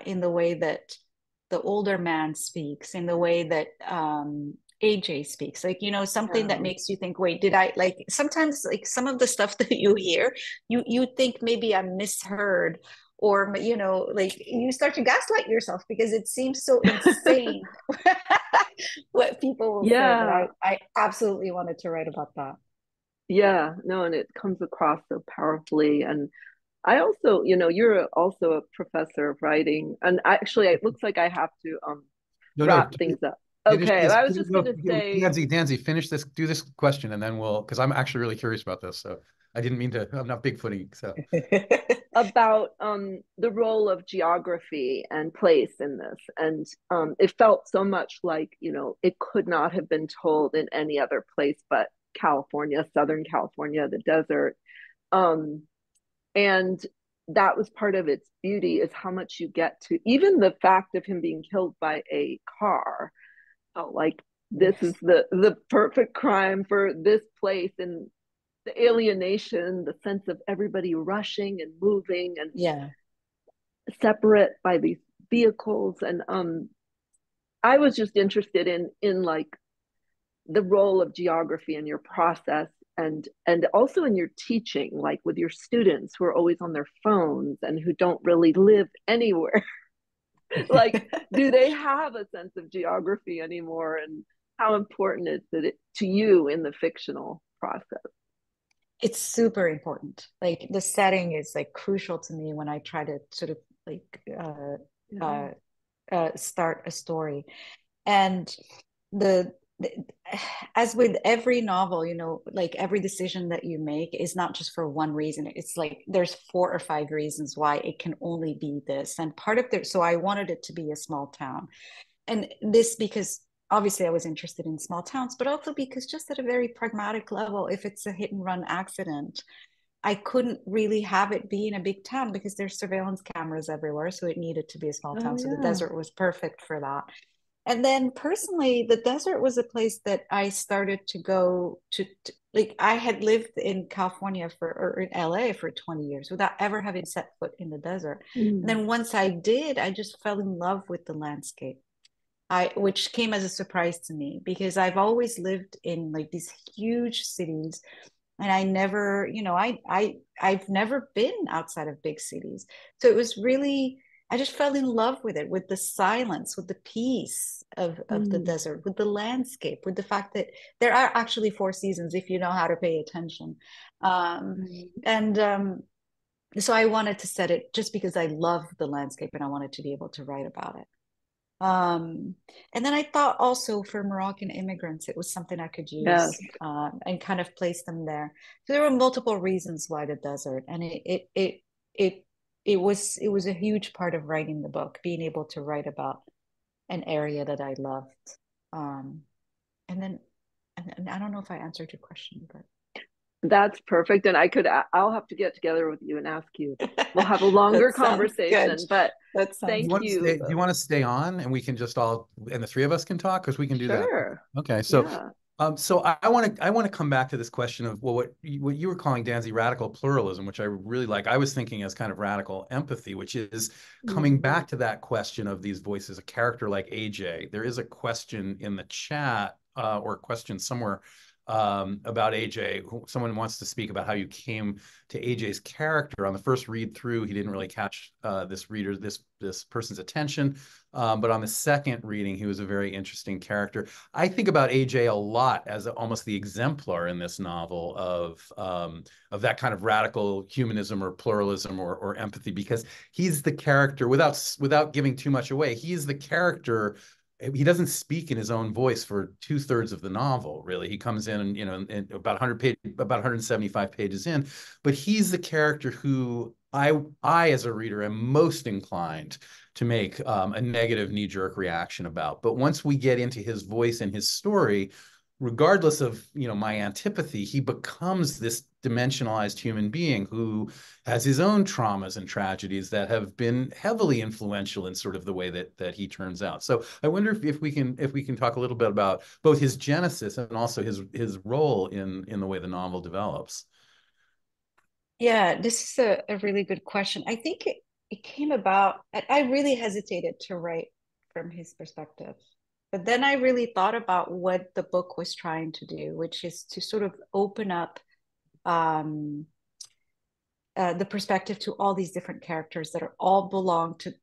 in the way that the older man speaks, in the way that AJ speaks, like, something that makes you think, wait, did I, like, sometimes like some of the stuff that you hear, you think maybe I misheard, or like you start to gaslight yourself because it seems so insane what people will say. But Yeah. I absolutely wanted to write about that. Yeah. No, and it comes across so powerfully. And I also, you're also a professor of writing. And actually, it looks like I have to No, wrap things up. finish Okay. this. I was just going to say Danzy, finish this. Do this question, and then because I'm actually really curious about this. So I didn't mean to. I'm not bigfooting. So about the role of geography and place in this. And it felt so much like, it could not have been told in any other place but California, Southern California, the desert. And that was part of its beauty, is how much you get to, even the fact of him being killed by a car, felt like this is the perfect crime for this place. And the alienation, the sense of everybody rushing and moving and Yeah. separate by these vehicles. And I was just interested in like the role of geography in your process, and also in your teaching, like with your students who are always on their phones and who don't really live anywhere. Like, do they have a sense of geography anymore, and how important is it to you in the fictional process? It's super important. Like the setting is like crucial to me when I try to sort of like start a story. And the, the as with every novel, like every decision that you make is not just for one reason. It's like there's 4 or 5 reasons why it can only be this. And part of the, so I wanted it to be a small town. And this because obviously I was interested in small towns, but also because just at a very pragmatic level, if it's a hit and run accident, I couldn't really have it be in a big town because there's surveillance cameras everywhere. So it needed to be a small Oh, town. So the yeah. desert was perfect for that. And then personally, the desert was a place that I started to go to like I had lived in California or in LA for 20 years without ever having set foot in the desert. And then once I did, I just fell in love with the landscape. Which came as a surprise to me because I've always lived in like these huge cities, and I never, I've never been outside of big cities. So it was really, I just fell in love with it, with the silence, with the peace of the desert, with the landscape, with the fact that there are actually 4 seasons if you know how to pay attention. And so I wanted to set it just because I love the landscape and I wanted to be able to write about it. And then I thought also for Moroccan immigrants, it was something I could Yes. use and kind of place them there. So there were multiple reasons why the desert, and it was a huge part of writing the book, being able to write about an area that I loved. And then, and I don't know if I answered your question, but That's perfect. And I'll have to get together with you and ask you. We'll have a longer That sounds good. conversation, but That sounds thank Do you. you want to stay on and we can just all, and the three of us can talk, because we can do that. Sure. Okay. Yeah. So I want to come back to this question of, well, what you were calling, Danzy, radical pluralism, which I really like. I was thinking as kind of radical empathy, which is coming back to that question of these voices. A character like AJ, there is a question in the chat, or a question somewhere, about AJ. Someone wants to speak about how you came to AJ's character. On the first read through, he didn't really catch this person's attention. But on the second reading, he was a very interesting character. I think about AJ a lot as almost the exemplar in this novel of that kind of radical humanism or pluralism or empathy, because he's the character, without giving too much away, he is the character. He doesn't speak in his own voice for 2/3 of the novel, really. He comes in, in about 175 pages in, but he's the character who I as a reader am most inclined to make a negative knee-jerk reaction about. But once we get into his voice and his story, regardless of my antipathy, he becomes this dimensionalized human being who has his own traumas and tragedies that have been heavily influential in sort of the way that he turns out. So I wonder if we can talk a little bit about both his genesis and also his role in the way the novel develops. Yeah, this is a really good question. I think it came about, I really hesitated to write from his perspective. But then I really thought about what the book was trying to do, which is to sort of open up the perspective to all these different characters that all belong to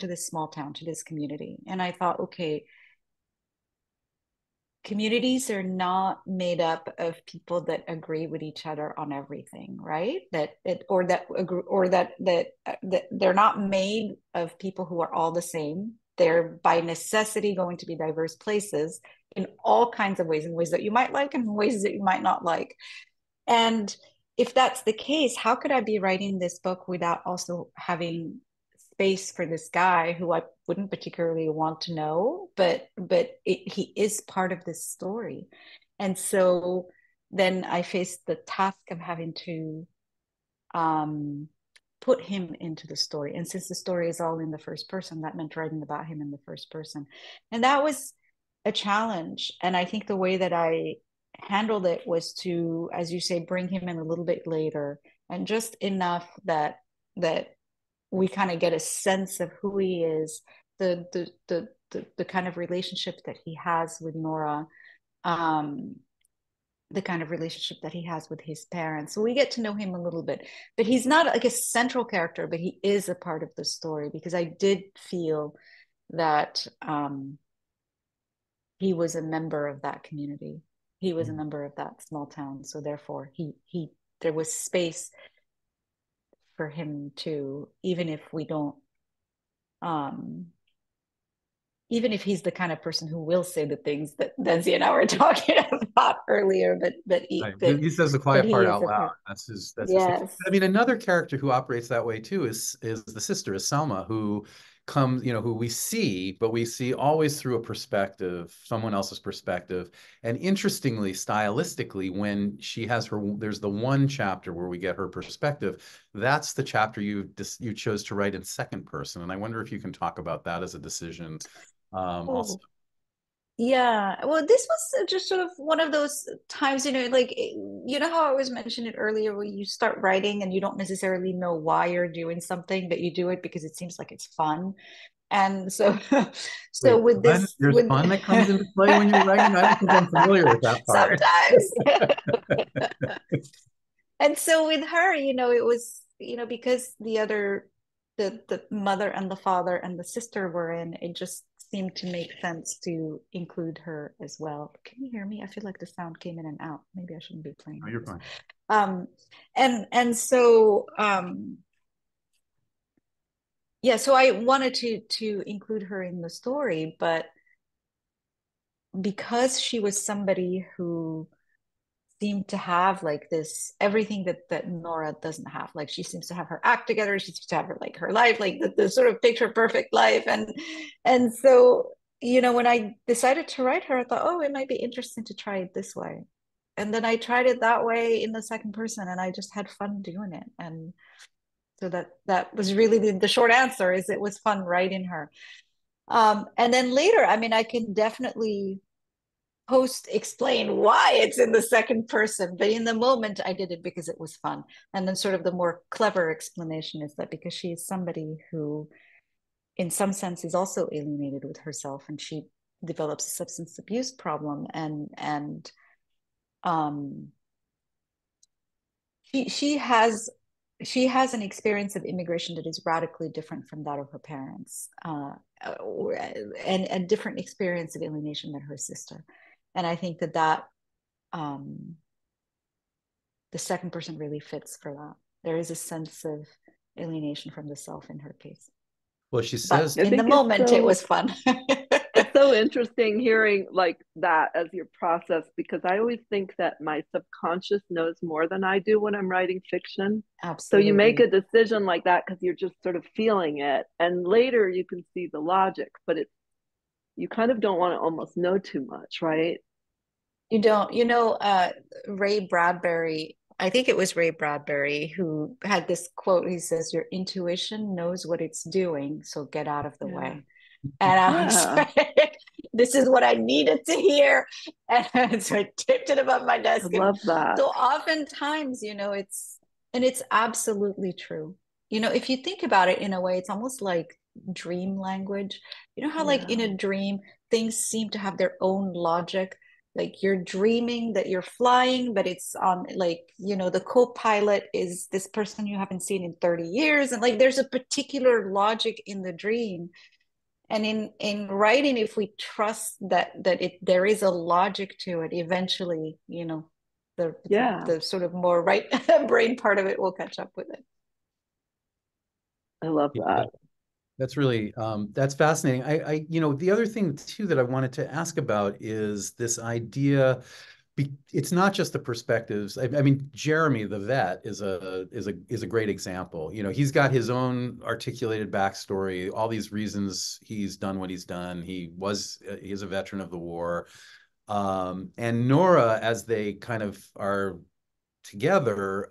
this small town, to this community. And I thought, okay, communities are not made up of people that agree with each other on everything, right? That they're not made of people who are all the same. They're by necessity going to be diverse places in all kinds of ways, in ways that you might like and in ways that you might not like. And if that's the case, how could I be writing this book without also having space for this guy who I wouldn't particularly want to know, but he is part of this story. And so then I faced the task of having to put him into the story. And since the story is all in the first person, that meant writing about him in the first person. And that was a challenge. And I think the way that I handled it was to, as you say, bring him in a little bit later, and just enough that we kind of get a sense of who he is, the kind of relationship that he has with Nora, the kind of relationship that he has with his parents. So we get to know him a little bit, but he's not like a central character, but he is a part of the story, because I did feel that he was a member of that community. He was a member of that small town. So therefore there was space for him to, even if we don't, even if he's the kind of person who will say the things that Danzy and I were talking about earlier, but he says the quiet part out loud. That's yes. I mean, another character who operates that way too is the sister, is Selma, who comes, who we see, but we see always through a perspective, someone else's perspective. And interestingly, stylistically, when she has there's the one chapter where we get her perspective. That's the chapter you chose to write in second person. And I wonder if you can talk about that as a decision. Also. Yeah, well, this was just sort of one of those times, like, how I was mentioning it earlier, where you start writing and you don't necessarily know why you're doing something, but you do it because it seems like it's fun. And so, so Wait, with this, there's fun that comes into play when you're writing. I don't think I'm familiar with that part. Sometimes. And so with her, it was, because the mother and the father and the sister were in, it just seemed to make sense to include her as well. Can you hear me? I feel like the sound came in and out. Maybe I shouldn't be playing. Oh, you're fine. And so yeah, so I wanted to include her in the story, but because she was somebody who seemed to have like this everything that Nora doesn't have. Like, she seems to have her act together. She seems to have her life, like the sort of picture perfect life. And so, when I decided to write her, I thought, oh, it might be interesting to try it this way. and then I tried it that way in the second person, and I just had fun doing it. And so that was really the short answer, is it was fun writing her. And then later, I mean, I can definitely post explain why it's in the second person, but in the moment I did it because it was fun. And then sort of the more clever explanation is that because she is somebody who in some sense is also alienated with herself, and she develops a substance abuse problem, and um she has an experience of immigration that is radically different from that of her parents, and a different experience of alienation than her sister. And I think that the second person really fits for that. There is a sense of alienation from the self in her case. Well, she But says, I in the think it's moment, it was fun. it's so interesting hearing like that as your process, because I always think that my subconscious knows more than I do when I'm writing fiction. So you make Absolutely. a decision like that because you're just sort of feeling it, and later you can see the logic, but it's you kind of don't want to almost know too much, right? You don't, Ray Bradbury, I think it was Ray Bradbury who had this quote. He says, "Your intuition knows what it's doing, so get out of the Yeah. way." And I was Yeah. like, this is what I needed to hear. And so I tipped it above my I desk. And love that. so oftentimes, it's absolutely true. If you think about it in a way, it's almost like dream language. You know how, like, in Yeah. a dream, things seem to have their own logic. Like you're dreaming that you're flying, but it's on, like, the co-pilot is this person you haven't seen in 30 years. And like there's a particular logic in the dream. And in writing, if we trust that there is a logic to it, eventually, the Yeah. the sort of more right brain part of it will catch up with it. I love yeah, that. that's really that's fascinating. The other thing too that I wanted to ask about is this idea. It's not just the perspectives. I mean, Jeremy the vet is a great example. He's got his own articulated backstory, all these reasons he's done what he's done. He's a veteran of the war, and Nora, as they kind of are together,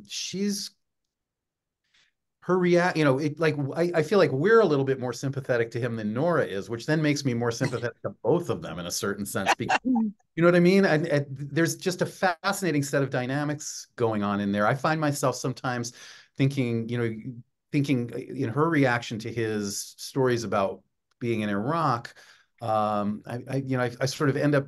she's her react, I feel like we're a little bit more sympathetic to him than Nora is, which then makes me more sympathetic to both of them in a certain sense, because you know what I mean? And there's just a fascinating set of dynamics going on in there. I find myself sometimes thinking, thinking in her reaction to his stories about being in Iraq, I sort of end up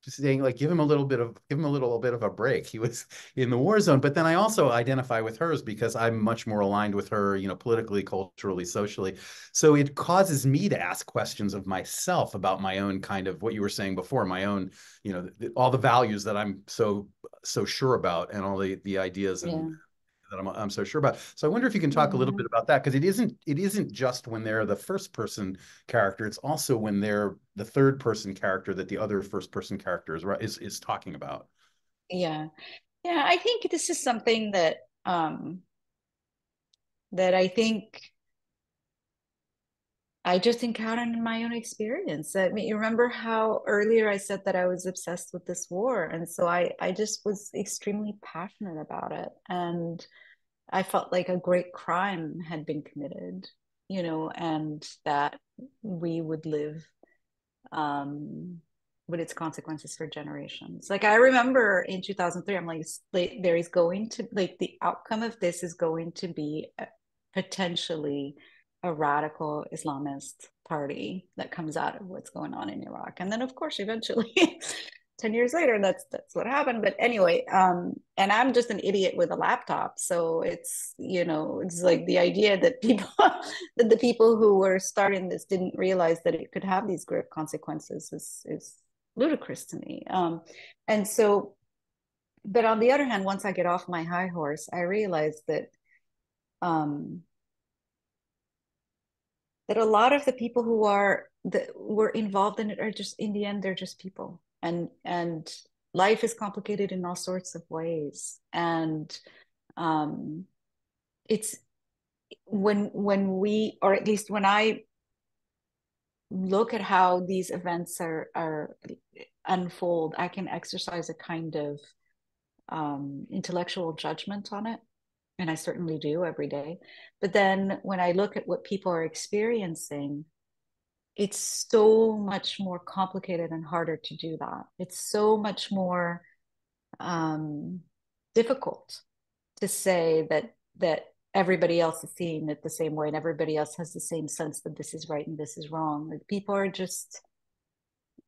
saying, like, give him a little bit of a break. He was in the war zone, but then I also identify with hers because I'm much more aligned with her, politically, culturally, socially. So it causes me to ask questions of myself about my own kind of what you were saying before, my own, all the values that I'm so sure about, and all the ideas Yeah. and that I'm so sure about. So I wonder if you can talk a little bit about that, because it isn't just when they're the first person character, it's also when they're the third person character that the other first person character is talking about. Yeah. Yeah. I think this is something that I think I just encountered in my own experience. I mean, you remember how earlier I said that I was obsessed with this war, and so I just was extremely passionate about it, and I felt like a great crime had been committed, and that we would live um, with its consequences for generations. Like I remember in 2003, I'm like, there is going to, like, the outcome of this is going to be potentially a radical Islamist party that comes out of what's going on in Iraq. And then of course, eventually 10 years later, that's what happened. But anyway, and I'm just an idiot with a laptop. So it's like the idea that that the people who were starting this didn't realize that it could have these grave consequences is ludicrous to me. And so, but on the other hand, once I get off my high horse, I realize um, that a lot of the people that were involved in it are just, in the end, they're just people, and life is complicated in all sorts of ways. And um, it's when we, or at least when I look at how these events are unfold, I can exercise a kind of intellectual judgment on it. And I certainly do every day. But then when I look at what people are experiencing, it's so much more complicated and harder to do that. It's so much more difficult to say that everybody else is seeing it the same way and everybody else has the same sense that this is right and this is wrong. Like people are just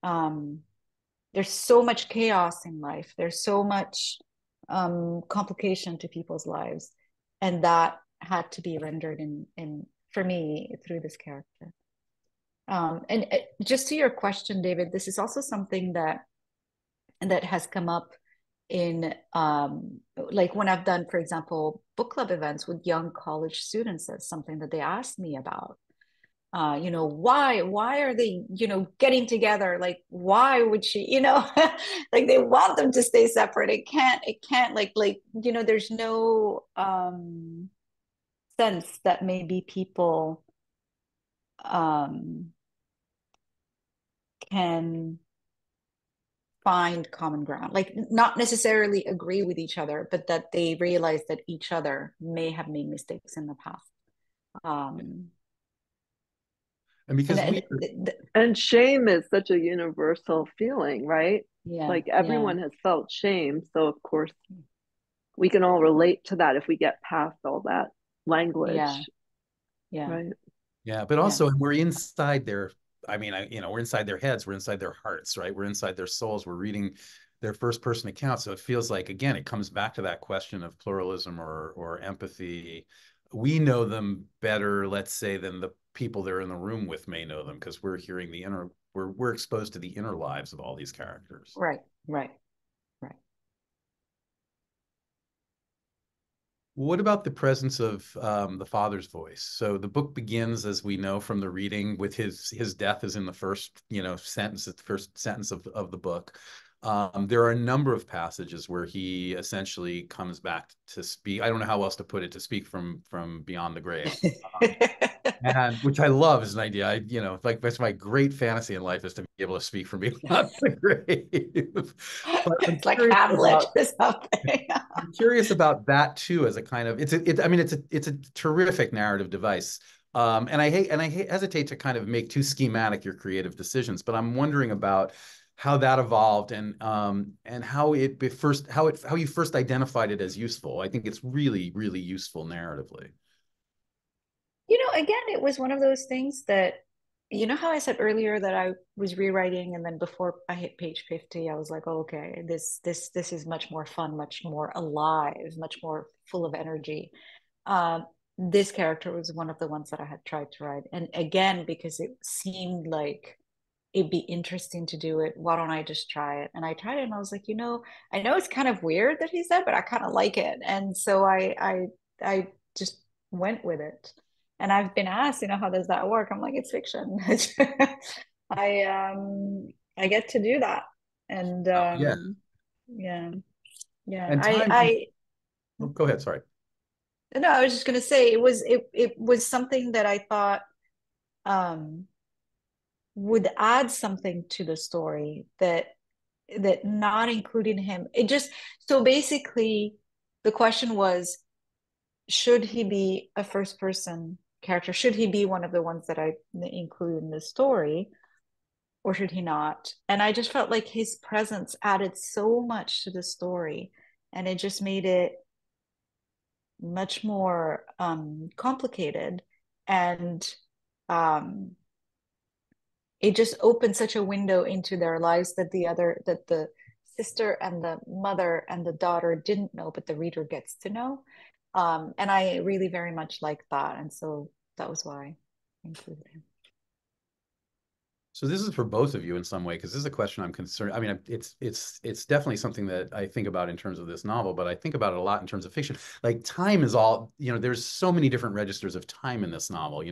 there's so much chaos in life. There's so much complication to people's lives, and that had to be rendered in for me through this character. And just to your question, David, this is also something that has come up in like when I've done, for example, book club events with young college students. That's something that they ask me about. Why are they, getting together? Like, why would she, like they want them to stay separate. It can't like, there's no sense that maybe people can find common ground, like not necessarily agree with each other, but that they realize that each other may have made mistakes in the past. And because and shame is such a universal feeling, right? Yeah, like everyone has felt shame, so of course we can all relate to that if we get past all that language. Right. Yeah, but also we're inside their, we're inside their heads, we're inside their hearts, right? We're inside their souls, we're reading their first person account. So it feels like, again, it comes back to that question of pluralism or empathy. We know them better, let's say, than the people they're in the room with may know them, because we're hearing we're exposed to the inner lives of all these characters. Right. What about the presence of the father's voice? So the book begins, as we know from the reading, with his death is in the first sentence, the first sentence of the book. There are a number of passages where he essentially comes back to speak. I don't know how else to put it, to speak from beyond the grave, and which I love as an idea. Like that's my great fantasy in life, is to be able to speak from beyond the grave. But it's like Hamlet or something. I'm curious about that too, as a kind of it's a terrific narrative device. And I hesitate to kind of make too schematic your creative decisions, but I'm wondering about how that evolved and how you first identified it as useful. I think it's really, really useful narratively. Again, it was one of those things that, how I said earlier that I was rewriting, and then before I hit page 50, I was like, oh, okay, this is much more fun, much more alive, much more full of energy. This character was one of the ones that I had tried to write. And again, because it seemed like it'd be interesting to do it, why don't I just try it? And I tried it, and I was like, I know it's kind of weird that he said, but I kind of like it. And so I just went with it. And I've been asked, how does that work? I'm like, it's fiction. I get to do that. And yeah. And time, go ahead, sorry. No, I was just gonna say it was something that I thought would add something to the story, that not including him, so basically the question was, should he be a first person character? Should he be one of the ones that I include in the story, or should he not? And I just felt like his presence added so much to the story, and it just made it much more complicated, and it just opened such a window into their lives that the sister and the mother and the daughter didn't know, but the reader gets to know. And I really very much like that. And so that was why I included him. So this is for both of you in some way, because this is a question I'm concerned. I mean, it's definitely something that I think about in terms of this novel, but I think about it a lot in terms of fiction. Like time is all, there's so many different registers of time in this novel.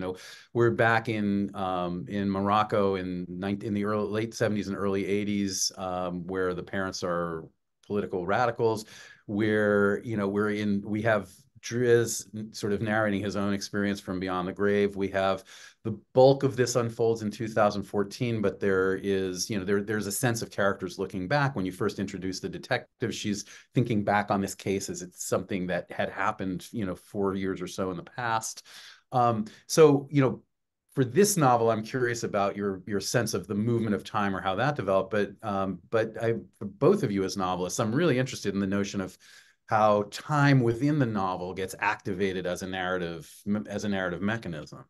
We're back in Morocco in the late 70s and early 80s, where the parents are political radicals, where we have is sort of narrating his own experience from beyond the grave. We have the bulk of this unfolds in 2014, but there is, there's a sense of characters looking back. When you first introduce the detective, she's thinking back on this case as it's something that had happened, 4 years or so in the past. So, for this novel, I'm curious about your sense of the movement of time or how that developed. But for both of you as novelists, I'm really interested in the notion of how time within the novel gets activated as a narrative mechanism.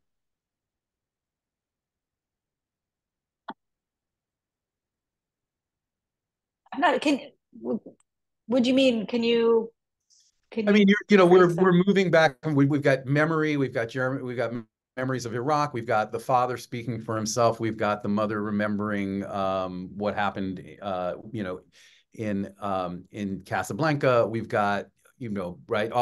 I'm not. Would you mean? I mean, we're that? moving back. We've got memory. We've got memories of Iraq. We've got the father speaking for himself. We've got the mother remembering what happened, in Casablanca. We've got, right,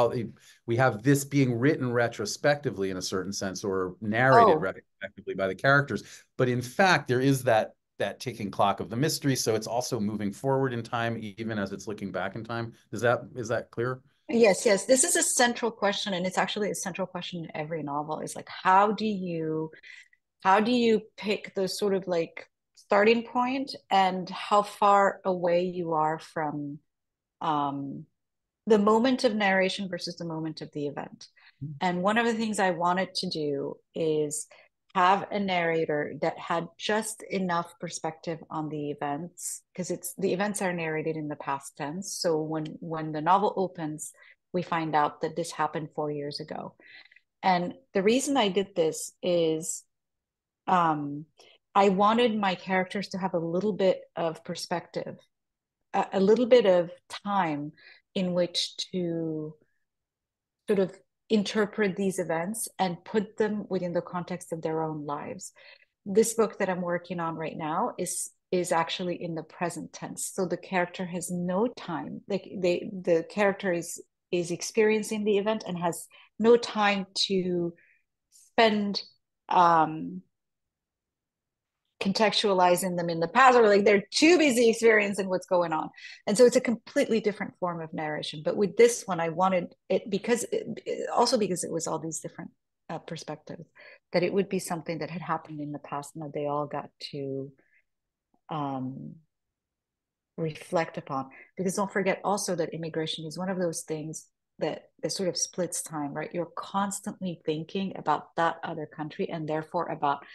we have this being written retrospectively in a certain sense, or narrated retrospectively by the characters. But in fact, there is that ticking clock of the mystery. So it's also moving forward in time, even as it's looking back in time. Is that clear? Yes. This is a central question, and it's actually a central question in every novel. Is like, how do you pick the sort of like starting point, and how far away you are from the moment of narration versus the moment of the event. And one of the things I wanted to do is have a narrator that had just enough perspective on the events, because the events are narrated in the past tense. So when the novel opens, we find out that this happened 4 years ago. And the reason I did this is I wanted my characters to have a little bit of perspective, a little bit of time in which to sort of interpret these events and put them within the context of their own lives. This book that I'm working on right now is actually in the present tense. So the character has no time. Like the character is experiencing the event and has no time to spend contextualizing them in the past, or like they're too busy experiencing what's going on. And so it's a completely different form of narration. But with this one, I wanted it because it was all these different perspectives, that it would be something that had happened in the past and that they all got to reflect upon. Because don't forget also that immigration is one of those things that sort of splits time, right? You're constantly thinking about that other country, and therefore about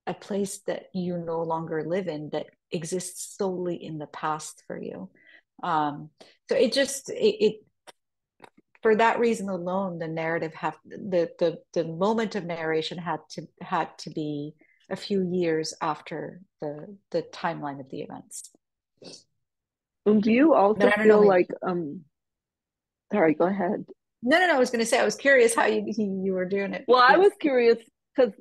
a place that you no longer live in, that exists solely in the past for you. So it for that reason alone, the narrative the moment of narration had to be a few years after the timeline of the events. Do you also feel like sorry, go ahead. No, I was going to say, I was curious how you were doing it. Well, I was curious because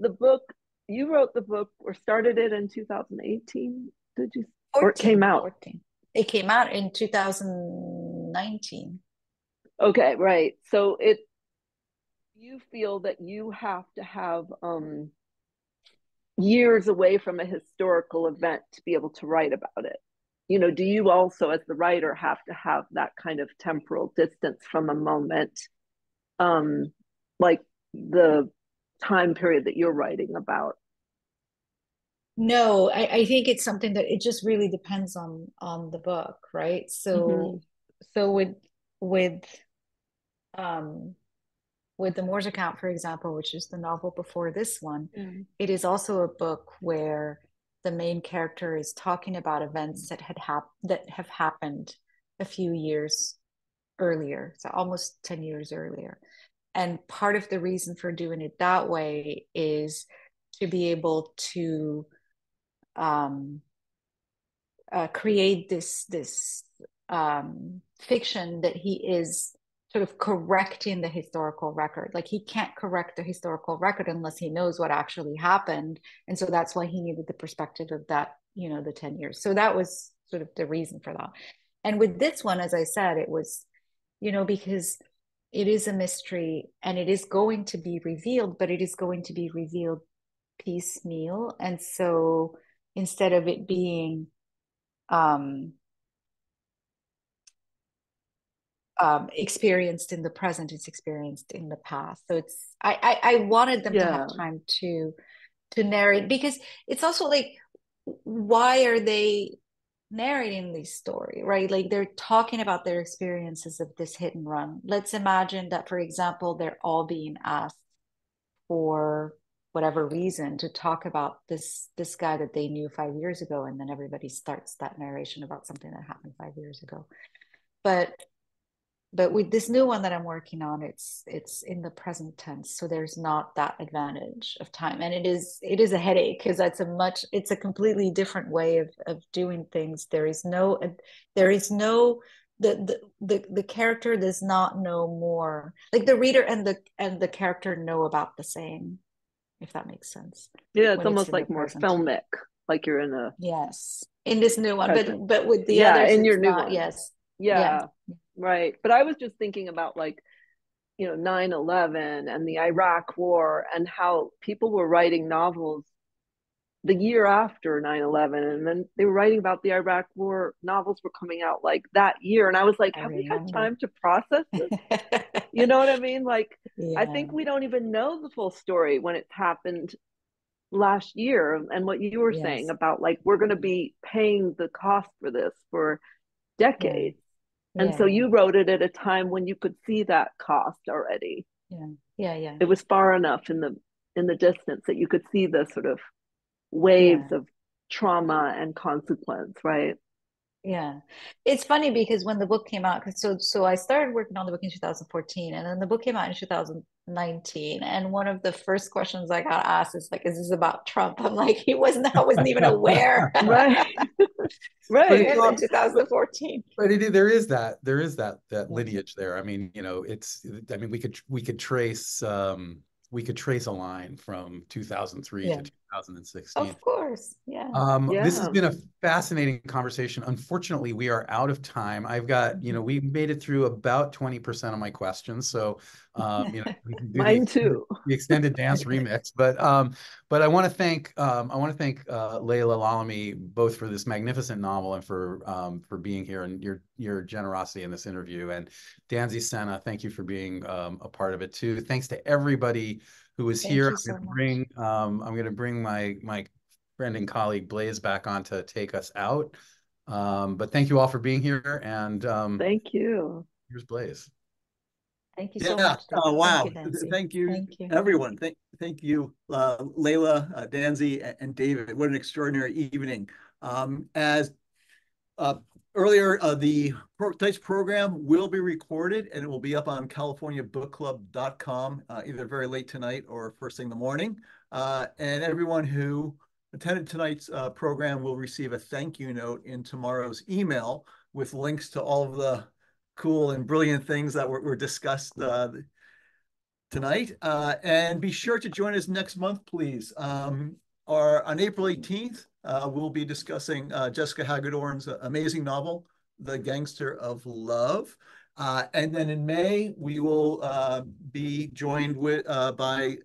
you wrote the book or started it in 2018, did you? 14, or it came out? 14. It came out in 2019. Okay, right. So you feel that you have to have years away from a historical event to be able to write about it. Do you also, as the writer, have to have that kind of temporal distance from a moment, like the time period that you're writing about? No, I think it's something that it just really depends on the book, right? So with the Moor's Account, for example, which is the novel before this one, it is also a book where the main character is talking about events that have happened a few years earlier, so almost 10 years earlier. And part of the reason for doing it that way is to be able to create this fiction that he is sort of correcting the historical record. Like, he can't correct the historical record unless he knows what actually happened. And so that's why he needed the perspective of that, the 10 years. So that was sort of the reason for that. And with this one, as I said, it was, because it is a mystery and it is going to be revealed, but it is going to be revealed piecemeal. And so instead of it being experienced in the present, it's experienced in the past. So it's I wanted them to have time to narrate, because it's also like, why are they narrating this story, right? Like, they're talking about their experiences of this hit and run. Let's imagine that, for example, they're all being asked for whatever reason to talk about this guy that they knew 5 years ago, and then everybody starts that narration about something that happened 5 years ago. But with this new one that I'm working on, it's in the present tense, so there's not that advantage of time, and it is a headache, because it's a completely different way of doing things. There is no the character does not know more, like the reader and the character know about the same, if that makes sense. Yeah, it's almost like more filmic, like you're in a yes in this new one, present. but with the others, in it's your new not. one. Yes. Yeah, right. But I was just thinking about, like, 9/11 and the Iraq War, and how people were writing novels the year after 9/11, and then they were writing about the Iraq War. Novels were coming out like that year, and I was like, have we had time to process this? You know what I mean? Like, I think we don't even know the full story when it's happened last year. And what you were saying about, like, we're going to be paying the cost for this for decades. And so you wrote it at a time when you could see that cost already. It was far enough in the distance that you could see the sort of waves of trauma and consequence, right? Yeah, it's funny because when the book came out, so I started working on the book in 2014, and then the book came out in 2019. And one of the first questions I got asked is like, "Is this about Trump?" I'm like, I wasn't even aware. Right. Right. In 2014. But there is that lineage there. I mean, we could trace a line from 2003 to 2016. Of course, This has been a fascinating conversation. Unfortunately, we are out of time. I've got, we made it through about 20% of my questions. So, we can do mine too. The extended dance remix. But I want to thank Laila Lalami both for this magnificent novel and for being here, and your generosity in this interview. And Danzy Senna, thank you for being a part of it too. Thanks to everybody who was here. I'm going to bring my friend and colleague Blaze back on to take us out. But thank you all for being here, and thank you. Here's Blaze. Thank you so much. Oh, wow. Thank you, everyone. Thank you, Laila, Danzy, and David. What an extraordinary evening. As earlier, tonight's program will be recorded, and it will be up on californiabookclub.com either very late tonight or first thing in the morning. And everyone who attended tonight's program will receive a thank you note in tomorrow's email with links to all of the cool and brilliant things that were discussed tonight. And be sure to join us next month, please. On April 18th, we'll be discussing Jessica Hagedorn's amazing novel, The Gangster of Love. And then in May, we will be joined by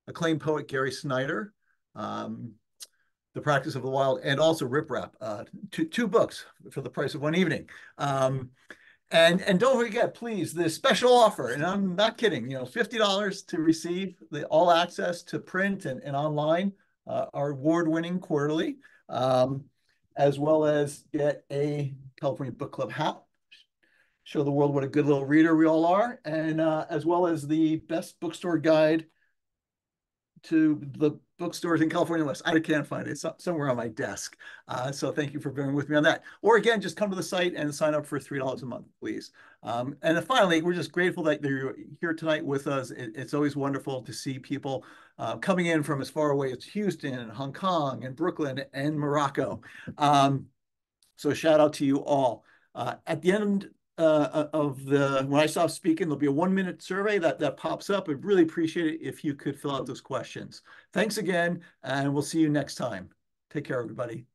acclaimed poet Gary Snyder, The Practice of the Wild, and also Rip Rap, two books for the price of one evening. And don't forget, please, the special offer, and I'm not kidding, $50 to receive the all access to print and online, our award-winning quarterly, as well as get a California Book Club hat, show the world what a good little reader we all are, and as well as the best bookstore guide to the bookstores in California West. I can't find it. It's somewhere on my desk. So thank you for bearing with me on that. Or again, just come to the site and sign up for $3 a month, please. And then finally, we're just grateful that you're here tonight with us. It's always wonderful to see people coming in from as far away as Houston and Hong Kong and Brooklyn and Morocco. So shout out to you all. At the end when I stop speaking, there'll be a 1-minute survey that pops up. I'd really appreciate it if you could fill out those questions. Thanks again, and we'll see you next time. Take care, everybody.